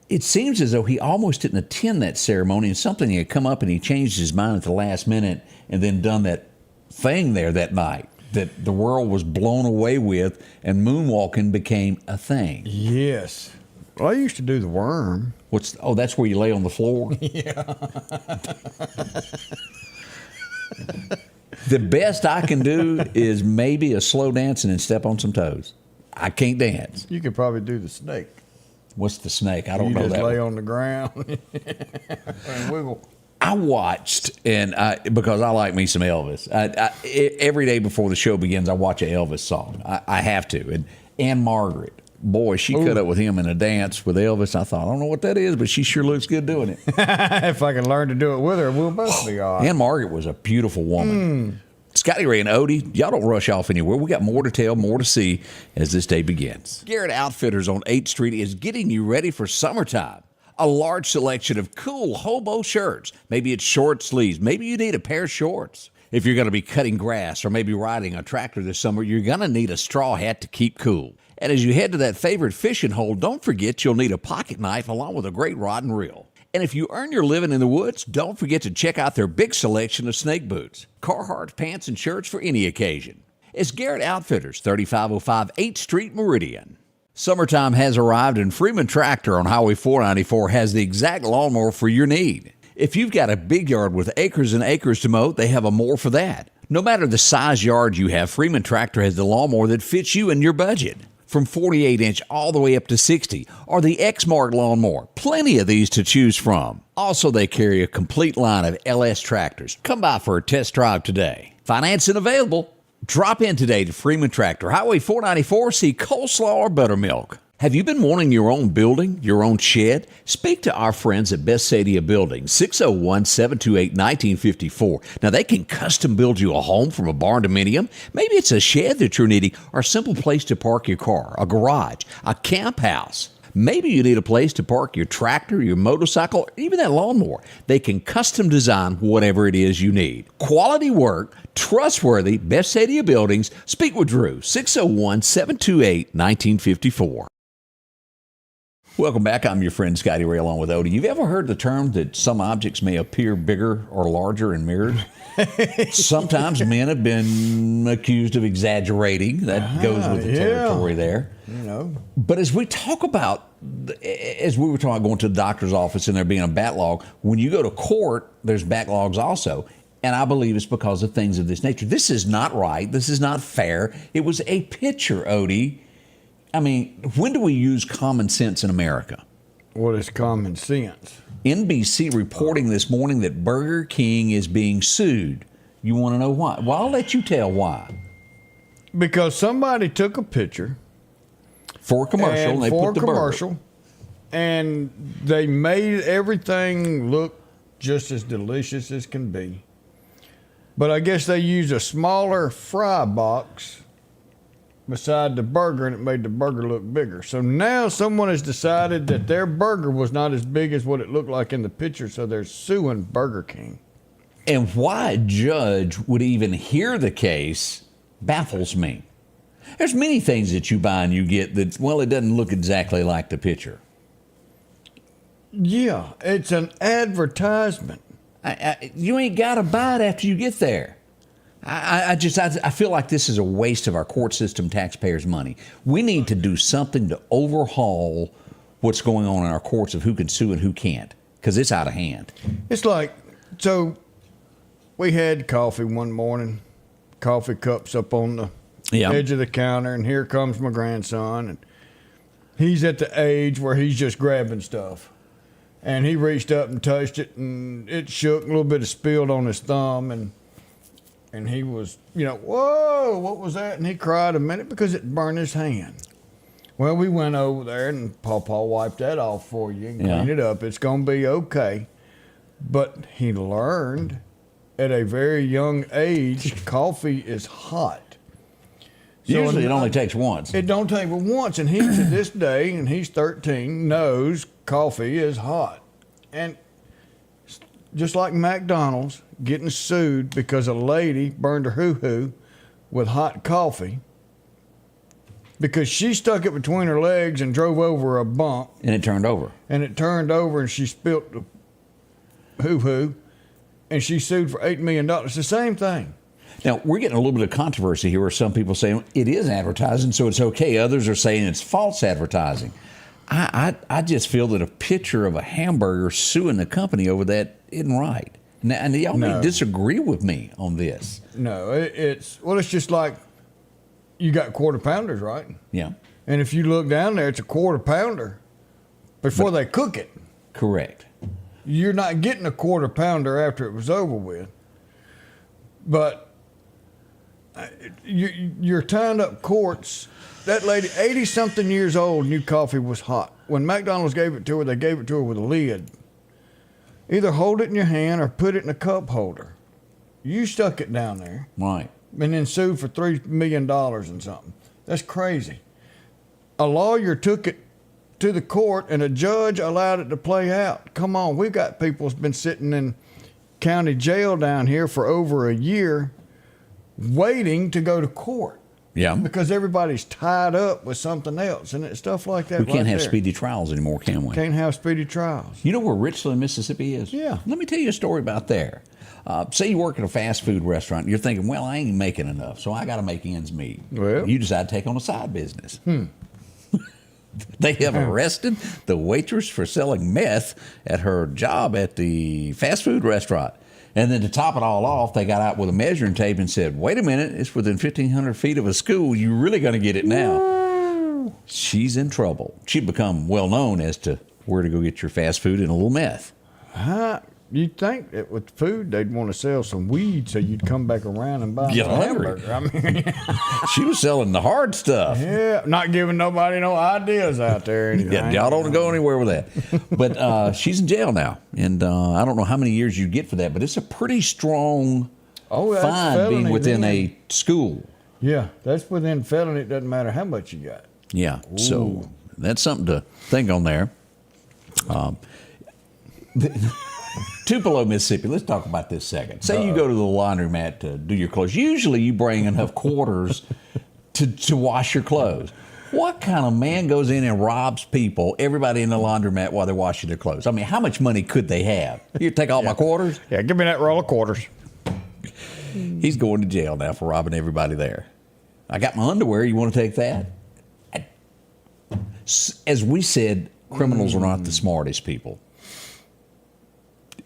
it seems as though he almost didn't attend that ceremony, and something had come up and he changed his mind at the last minute and then done that thing there that night that the world was blown away with, and moonwalking became a thing. Yes. Well, I used to do the worm. That's where you lay on the floor? Yeah. The best I can do is maybe a slow dancing and step on some toes. I can't dance. You could probably do the snake. What's the snake? I don't know that. You just lay on the ground and wiggle. I watched, and because I like me some Elvis. Every day before the show begins, I watch an Elvis song. I have to. And Anne Margaret, boy, she cut up with him in a dance with Elvis. I thought, I don't know what that is, but she sure looks good doing it. If I can learn to do it with her, we'll both be all right. Anne Margaret was a beautiful woman. Scotty Ray and Odie, y'all don't rush off anywhere. We got more to tell, more to see as this day begins. Gere Outfitters on 8th Street is getting you ready for summertime. A large selection of cool hobo shirts. Maybe it's short sleeves. Maybe you need a pair of shorts. If you're going to be cutting grass or maybe riding a tractor this summer, you're going to need a straw hat to keep cool. And as you head to that favorite fishing hole, don't forget you'll need a pocket knife along with a great rod and reel. And if you earn your living in the woods, don't forget to check out their big selection of snake boots, Carhartt pants and shirts for any occasion. It's Garrett Outfitters, 3505 8th Street, Meridian. Summertime has arrived, and Freeman Tractor on Highway 494 has the exact lawnmower for your need. If you've got a big yard with acres and acres to mow, they have a mower for that. No matter the size yard you have, Freeman Tractor has the lawnmower that fits you and your budget. From 48-inch all the way up to 60, or the X-Mark lawnmower. Plenty of these to choose from. Also, they carry a complete line of LS tractors. Come by for a test drive today. Financing available. Drop in today to Freeman Tractor, Highway 494, see coleslaw or buttermilk. Have you been wanting your own building, your own shed? Speak to our friends at Best Sadia Building, 601-728-1954. Now, they can custom build you a home from a barn dominium. Maybe it's a shed that you're needing, or a simple place to park your car, a garage, a camp house. Maybe you need a place to park your tractor, your motorcycle, or even that lawnmower. They can custom design whatever it is you need. Quality work, trustworthy, Best Sadia Buildings. Speak with Drew, 601-728-1954. Welcome back. I'm your friend Scotty Ray along with Odie. You've ever heard the term that some objects may appear bigger or larger in mirrors? Sometimes men have been accused of exaggerating. That goes with the territory there. You know. But as we talk about, as we were talking about going to the doctor's office and there being a backlog, when you go to court, there's backlogs also. And I believe it's because of things of this nature. This is not right. This is not fair. It was a picture, Odie. I mean, when do we use common sense in America? What is common sense? NBC reporting this morning that Burger King is being sued. You want to know why? Well, I'll let you tell why. Because somebody took a picture For a commercial, and they put the burger. And they made everything look just as delicious as can be. But I guess they used a smaller fry box beside the burger, and it made the burger look bigger. So now someone has decided that their burger was not as big as what it looked like in the picture, so they're suing Burger King. And why a judge would even hear the case baffles me. There's many things that you buy and you get that, well, it doesn't look exactly like the picture. Yeah, it's an advertisement. You ain't got to buy it after you get there. I feel like this is a waste of our court system taxpayers' money. We need to do something to overhaul what's going on in our courts of who can sue and who can't, because it's out of hand. It's like, so we had coffee one morning, coffee cups up on the edge of the counter, and here comes my grandson, and he's at the age where he's just grabbing stuff. And he reached up and touched it, and it shook, a little bit of spilled on his thumb, and he was, whoa, what was that? And he cried a minute because it burned his hand. Well, we went over there, and Pawpaw wiped that off for you and cleaned it up. It's going to be okay. But he learned at a very young age, coffee is hot. So usually it only takes once. It don't take but once. And he, to this day, and he's 13, knows coffee is hot. And just like McDonald's getting sued because a lady burned her hoo-hoo with hot coffee because she stuck it between her legs and drove over a bump. And it turned over. And she spilt the hoo-hoo, and she sued for $8 million. It's the same thing. Now, we're getting a little bit of controversy here where some people say it is advertising, so it's okay. Others are saying it's false advertising. I just feel that a picture of a hamburger suing the company over that isn't right. Now, and y'all may disagree with me on this. No, it's just like you got quarter pounders, right? Yeah. And if you look down there, it's a quarter pounder before they cook it. Correct. You're not getting a quarter pounder after it was over with. But you're tying up courts. That lady, 80-something years old, knew coffee was hot. When McDonald's gave it to her, they gave it to her with a lid. Either hold it in your hand or put it in a cup holder. You stuck it down there. Right. And then sued for $3 million and something. That's crazy. A lawyer took it to the court and a judge allowed it to play out. Come on, we've got people that's been sitting in county jail down here for over a year waiting to go to court. Yeah. Because everybody's tied up with something else and stuff like that. We can't right have there. speedy trials anymore, can we? Can't have speedy trials. You know where Richland, Mississippi is? Yeah. Let me tell you a story about there. Say you work at a fast food restaurant. And you're thinking, well, I ain't making enough, so I got to make ends meet. Well. You decide to take on a side business. They have arrested the waitress for selling meth at her job at the fast food restaurant. And then to top it all off, they got out with a measuring tape and said, wait a minute, it's within 1,500 feet of a school. You're really going to get it now. She's in trouble. She'd become well known as to where to go get your fast food and a little meth. You'd think that with food, they'd want to sell some weed so you'd come back around and buy Get some hungry. hamburger. I mean, She was selling the hard stuff. yeah, not giving nobody no ideas out there. Or anything. Yeah, y'all don't go anywhere with that. But she's in jail now, and I don't know how many years you get for that, but it's a pretty strong That's fine being felony within then. a school. Yeah, that's within felony. It doesn't matter how much you got. Yeah, so that's something to think on there. Tupelo, Mississippi. Let's talk about this a second. Say you go to the laundromat to do your clothes. Usually you bring enough quarters to wash your clothes. What kind of man goes in and robs people, everybody in the laundromat, while they're washing their clothes? I mean, how much money could they have? You take all my quarters? Yeah, give me that roll of quarters. He's going to jail now for robbing everybody there. I got my underwear. You want to take that? As we said, criminals are not the smartest people.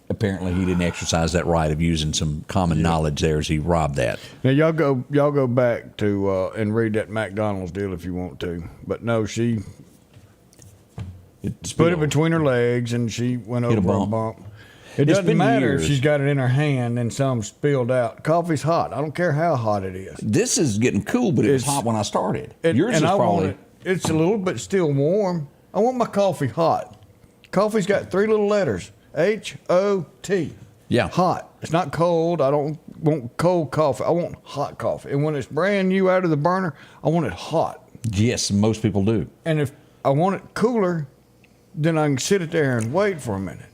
Apparently, he didn't exercise that right of using some common knowledge there as he robbed that. Now y'all go back to and read that McDonald's deal if you want to. But no, she put it between her legs and she went Hit a over a bump. bump. It It's doesn't been matter years. if she's got it in her hand and some spilled out. Coffee's hot. I don't care how hot it is. This is getting cool, but it was It's- hot when I started. And, Yours and is I probably... want it. It's a little bit still warm. I want my coffee hot. Coffee's got 3 little letters. H-O-T. Yeah. Hot. It's not cold. I don't want cold coffee. I want hot coffee. And when it's brand new out of the burner, I want it hot. Yes, most people do. And if I want it cooler, then I can sit it there and wait for a minute.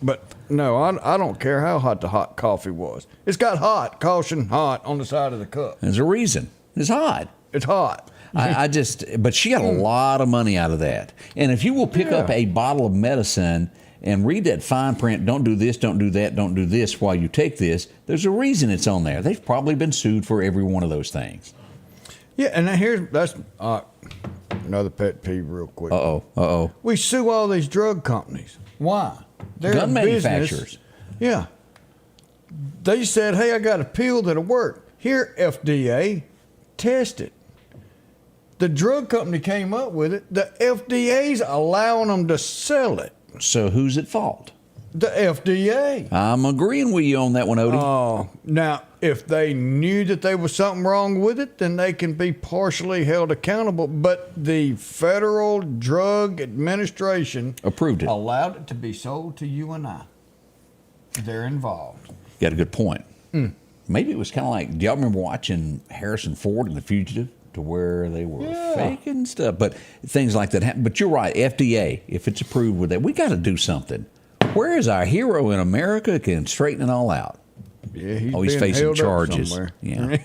But no, I don't care how hot the hot coffee was. It's got hot, caution hot on the side of the cup. There's a reason. It's hot. It's hot. But she got a lot of money out of that. And if you will pick up a bottle of medicine and read that fine print, don't do this, don't do that, don't do this while you take this, there's a reason it's on there. They've probably been sued for every one of those things. Yeah, and that's another pet peeve real quick. Uh-oh. We sue all these drug companies. Why? They're Gun in business. manufacturers. Yeah. They said, hey, I got a pill that'll work. Here, FDA, test it. The drug company came up with it. The FDA's allowing them to sell it. So who's at fault? The FDA. I'm agreeing with you on that one, Odie. Oh, now, if they knew that there was something wrong with it, then they can be partially held accountable. But the Federal Drug Administration Approved it. allowed it to be sold to you and I. They're involved. Got a good point. Maybe it was kind of like, do y'all remember watching Harrison Ford and The Fugitive? To where they were faking stuff. But things like that happen. But you're right, FDA, if it's approved with that, we got to do something. Where is our hero in America can straighten it all out? Yeah, He's being facing held up charges. somewhere. Yeah.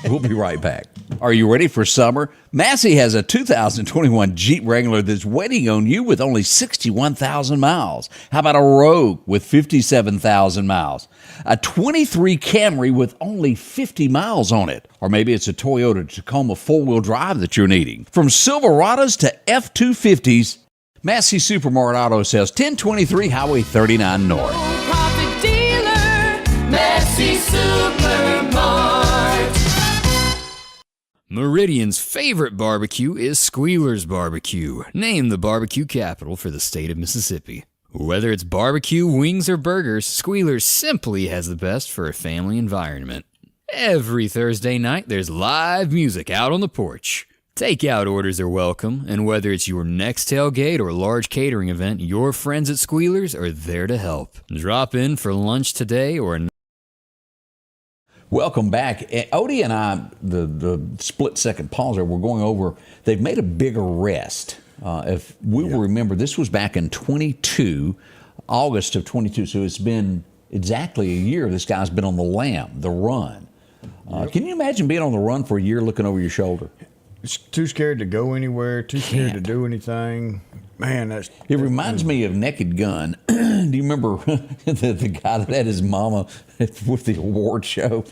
We'll be right back. Are you ready for summer? Massie has a 2021 Jeep Wrangler that's waiting on you with only 61,000 miles. How about a Rogue with 57,000 miles? A 23 Camry with only 50 miles on it. Or maybe it's a Toyota Tacoma four-wheel drive that you're needing. From Silverados to F-250s, Massie Supermart Auto Sales, 1023 Highway 39 North. Profit dealer, Massie Supermart. Meridian's favorite barbecue is Squealers Barbecue, named the barbecue capital for the state of Mississippi. Whether it's barbecue, wings, or burgers, Squealers simply has the best for a family environment. Every Thursday night, there's live music out on the porch. Takeout orders are welcome, and whether it's your next tailgate or large catering event, your friends at Squealers are there to help. Drop in for lunch today or Welcome back. Odie and I, the split second pause there, we're going over, they've made a big arrest. If we will remember, this was back in August of 22, so it's been exactly a year this guy's been on the lam, the run. Can you imagine being on the run for a year looking over your shoulder? It's too scared to go anywhere, too scared to Can't. do anything. Man, It reminds me of Naked Gun. Do you remember the guy that had his mama with the award show?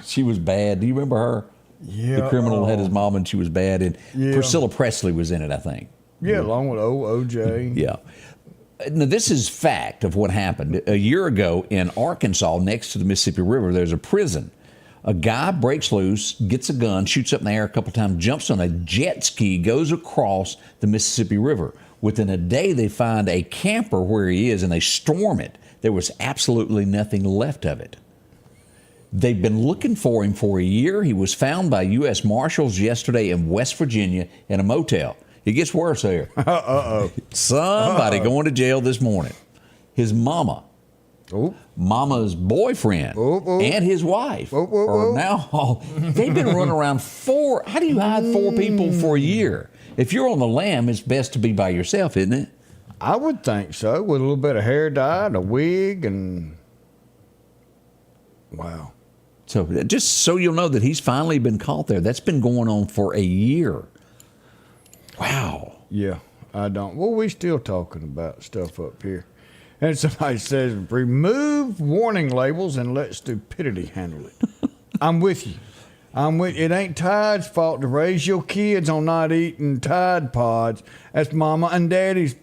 She was bad. Do you remember her? Yeah. The criminal had his mom and she was bad. And Yeah. Priscilla Presley was in it, I think. Yeah, along with OJ. Yeah. Now, this is fact of what happened. A year ago in Arkansas, next to the Mississippi River, there's a prison. A guy breaks loose, gets a gun, shoots up in the air a couple times, jumps on a jet ski, goes across the Mississippi River. Within a day, they find a camper where he is, and they storm it. There was absolutely nothing left of it. They've been looking for him for a year. He was found by U.S. Marshals yesterday in West Virginia in a motel. It gets worse there. Somebody going to jail this morning. His mama. Oh. Mama's boyfriend and his wife are now, they've been running around how do you hide 4 people for a year? If you're on the lam, it's best to be by yourself, isn't it? I would think so, with a little bit of hair dye and a wig and wow. So just so you'll know that he's finally been caught there. That's been going on for a year. Wow. Yeah, I don't. Well, we still talking about stuff up here. And somebody says, remove warning labels and let stupidity handle it. I'm with you. It ain't Tide's fault to raise your kids on not eating Tide Pods. That's Mama and Daddy's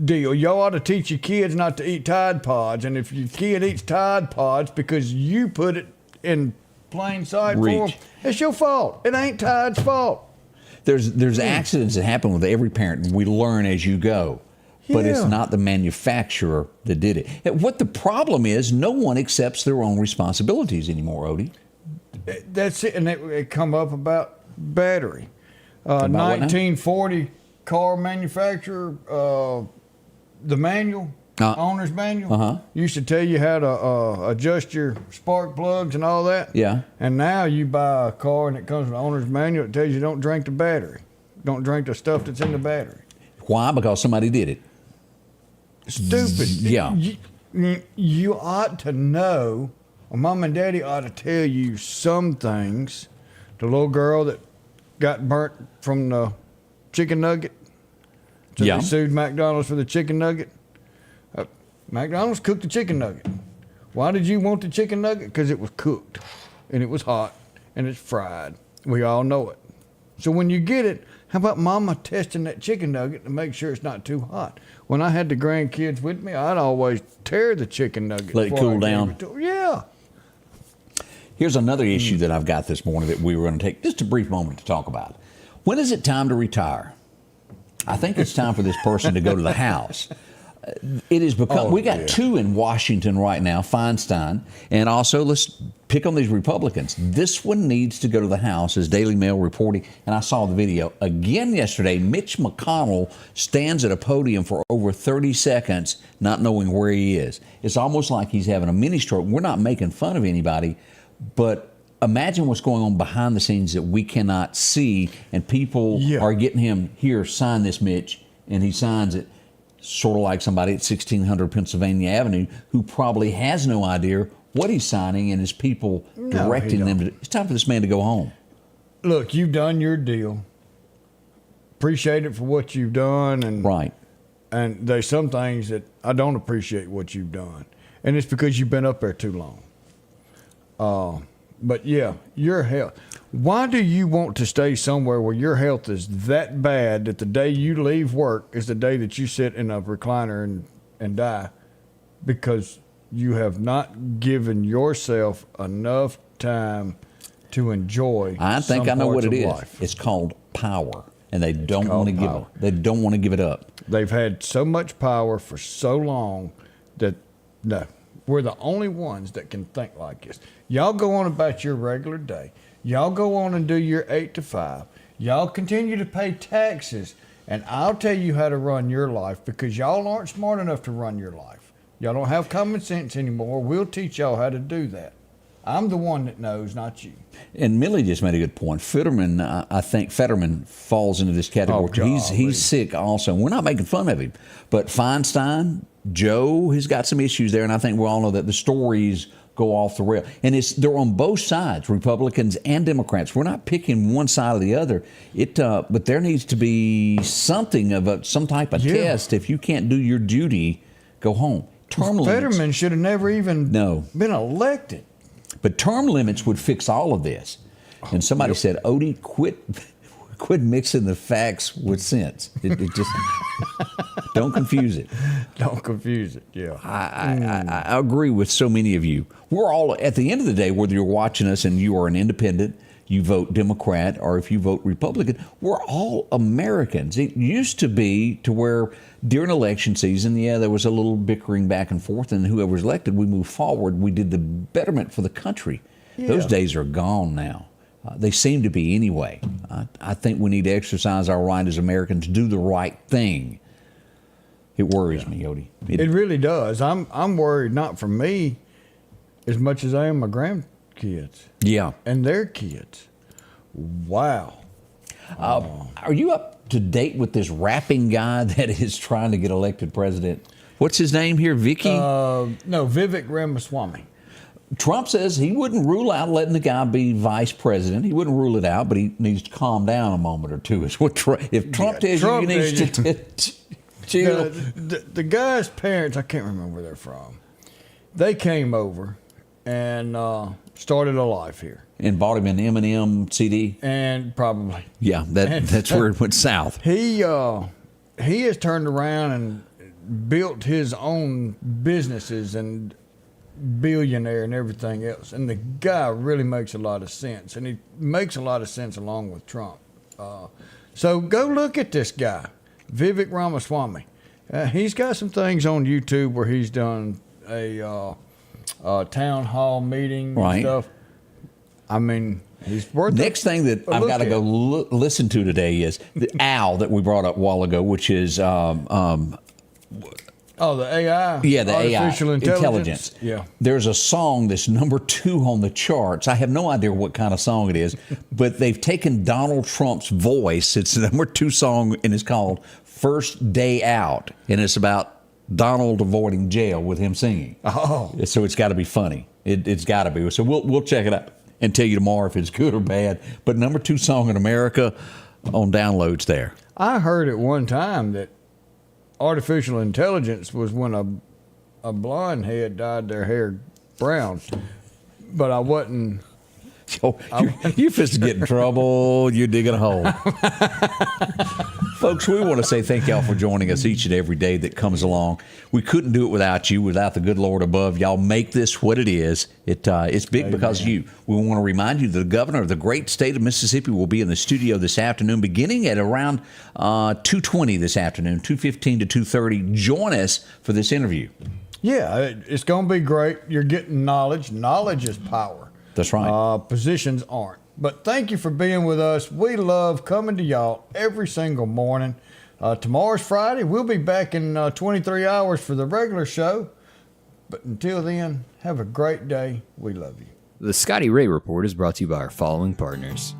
deal. Y'all ought to teach your kids not to eat Tide Pods. And if your kid eats Tide Pods because you put it in plain sight for them, it's your fault. It ain't Tide's fault. There's accidents that happen with every parent, and we learn as you go. But it's not the manufacturer that did it. What the problem is, no one accepts their own responsibilities anymore, Odie. That's it. And it come up about battery. About 1940 car manufacturer, the manual, owner's manual, used to tell you how to adjust your spark plugs and all that. Yeah. And now you buy a car and it comes with an owner's manual. It tells you don't drink the battery. Don't drink the stuff that's in the battery. Why? Because somebody did it. Stupid. Yeah. You ought to know, or Mom and Daddy ought to tell you some things. The little girl that got burnt from the chicken nugget. So Yeah. they sued McDonald's for the chicken nugget. McDonald's cooked the chicken nugget. Why did you want the chicken nugget? Because it was cooked, and it was hot, and it's fried. We all know it. So when you get it, how about Mama testing that chicken nugget to make sure it's not too hot? When I had the grandkids with me, I'd always tear the chicken nugget. Let it before cool I gave down. it to 'em. Yeah. Here's another issue that I've got this morning that we were going to take just a brief moment to talk about. When is it time to retire? I think it's time for this person to go to the house. It is because we got 2 in Washington right now, Feinstein, and also let's pick on these Republicans. This one needs to go to the House, as Daily Mail reporting, and I saw the video again yesterday. Mitch McConnell stands at a podium for over 30 seconds, not knowing where he is. It's almost like he's having a mini stroke. We're not making fun of anybody, but imagine what's going on behind the scenes that we cannot see, and people are getting him, here, sign this, Mitch, and he signs it. Sort of like somebody at 1600 Pennsylvania Avenue who probably has no idea what he's signing, and his people directing them to. It's time for this man to go home. Look, you've done your deal. Appreciate it for what you've done, and right. And there's some things that I don't appreciate what you've done, and it's because you've been up there too long. But yeah, your health. Why do you want to stay somewhere where your health is that bad that the day you leave work is the day that you sit in a recliner and die? Because you have not given yourself enough time to enjoy. I think I know what it is. Life. It's called power, and they don't want to give it. They don't want to give it up. They've had so much power for so long that no, we're the only ones that can think like this. Y'all go on about your regular day. Y'all go on and do your 8 to 5. Y'all continue to pay taxes, and I'll tell you how to run your life because y'all aren't smart enough to run your life. Y'all don't have common sense anymore. We'll teach y'all how to do that. I'm the one that knows, not you. And Millie just made a good point. Fetterman, I think Fetterman falls into this category. He's sick also. We're not making fun of him. But Feinstein, Joe has got some issues there, and I think we all know that the stories go off the rail. And they're on both sides, Republicans and Democrats. We're not picking one side or the other. But there needs to be something of some type of test. If you can't do your duty, go home. Term limits. Fetterman should have never even been elected. But term limits would fix all of this. And somebody said, Odie, quit mixing the facts with sense. It just don't confuse it. Don't confuse it. Yeah, I agree with so many of you. We're all, at the end of the day, whether you're watching us and you are an independent, you vote Democrat, or if you vote Republican, we're all Americans. It used to be to where during election season, there was a little bickering back and forth, and whoever was elected, we moved forward. We did the betterment for the country. Yeah. Those days are gone now. They seem to be anyway. I think we need to exercise our right as Americans to do the right thing. It worries me, Odie. It really does. I'm worried not for me as much as I am my grandkids. Yeah. And their kids. Wow. Are you up to date with this rapping guy that is trying to get elected president? What's his name here, Vicky? No, Vivek Ramaswamy. Trump says he wouldn't rule out letting the guy be vice president. He wouldn't rule it out, but he needs to calm down a moment or two. Is what if Trump tells you he needs to chill. The guy's parents, I can't remember where they're from. They came over and started a life here. And bought him an Eminem CD? And probably. Yeah, that's where it went south. He has turned around and built his own businesses and billionaire and everything else. And the guy really makes a lot of sense. And he makes a lot of sense along with Trump. So go look at this guy, Vivek Ramaswamy. He's got some things on YouTube where he's done a town hall meeting and stuff. I mean, he's worth Next thing that I've got to go listen to today is the OWL that we brought up a while ago, which is the AI. Yeah, the artificial AI intelligence. Yeah. There's a song that's number 2 on the charts. I have no idea what kind of song it is, but they've taken Donald Trump's voice. It's the number 2 song, and it's called First Day Out, and it's about Donald avoiding jail with him singing. Oh. So it's got to be funny. It's got to be. So we'll check it out and tell you tomorrow if it's good or bad. But number 2 song in America on downloads there. I heard at one time that artificial intelligence was when a blonde head dyed their hair brown, but I wasn't. So you're fixing to get in trouble. You're digging a hole. Folks, we want to say thank y'all for joining us each and every day that comes along. We couldn't do it without you, without the good Lord above. Y'all make this what it is. It's big because of you. We want to remind you that the governor of the great state of Mississippi will be in the studio this afternoon, beginning at around 2:20 this afternoon, 2:15 to 2:30. Join us for this interview. Yeah, it's going to be great. You're getting knowledge. Knowledge is power. That's right. Positions aren't. But thank you for being with us. We love coming to y'all every single morning. Tomorrow's Friday. We'll be back in 23 hours for the regular show. But until then, have a great day. We love you. The Scoty Ray Report is brought to you by our following partners: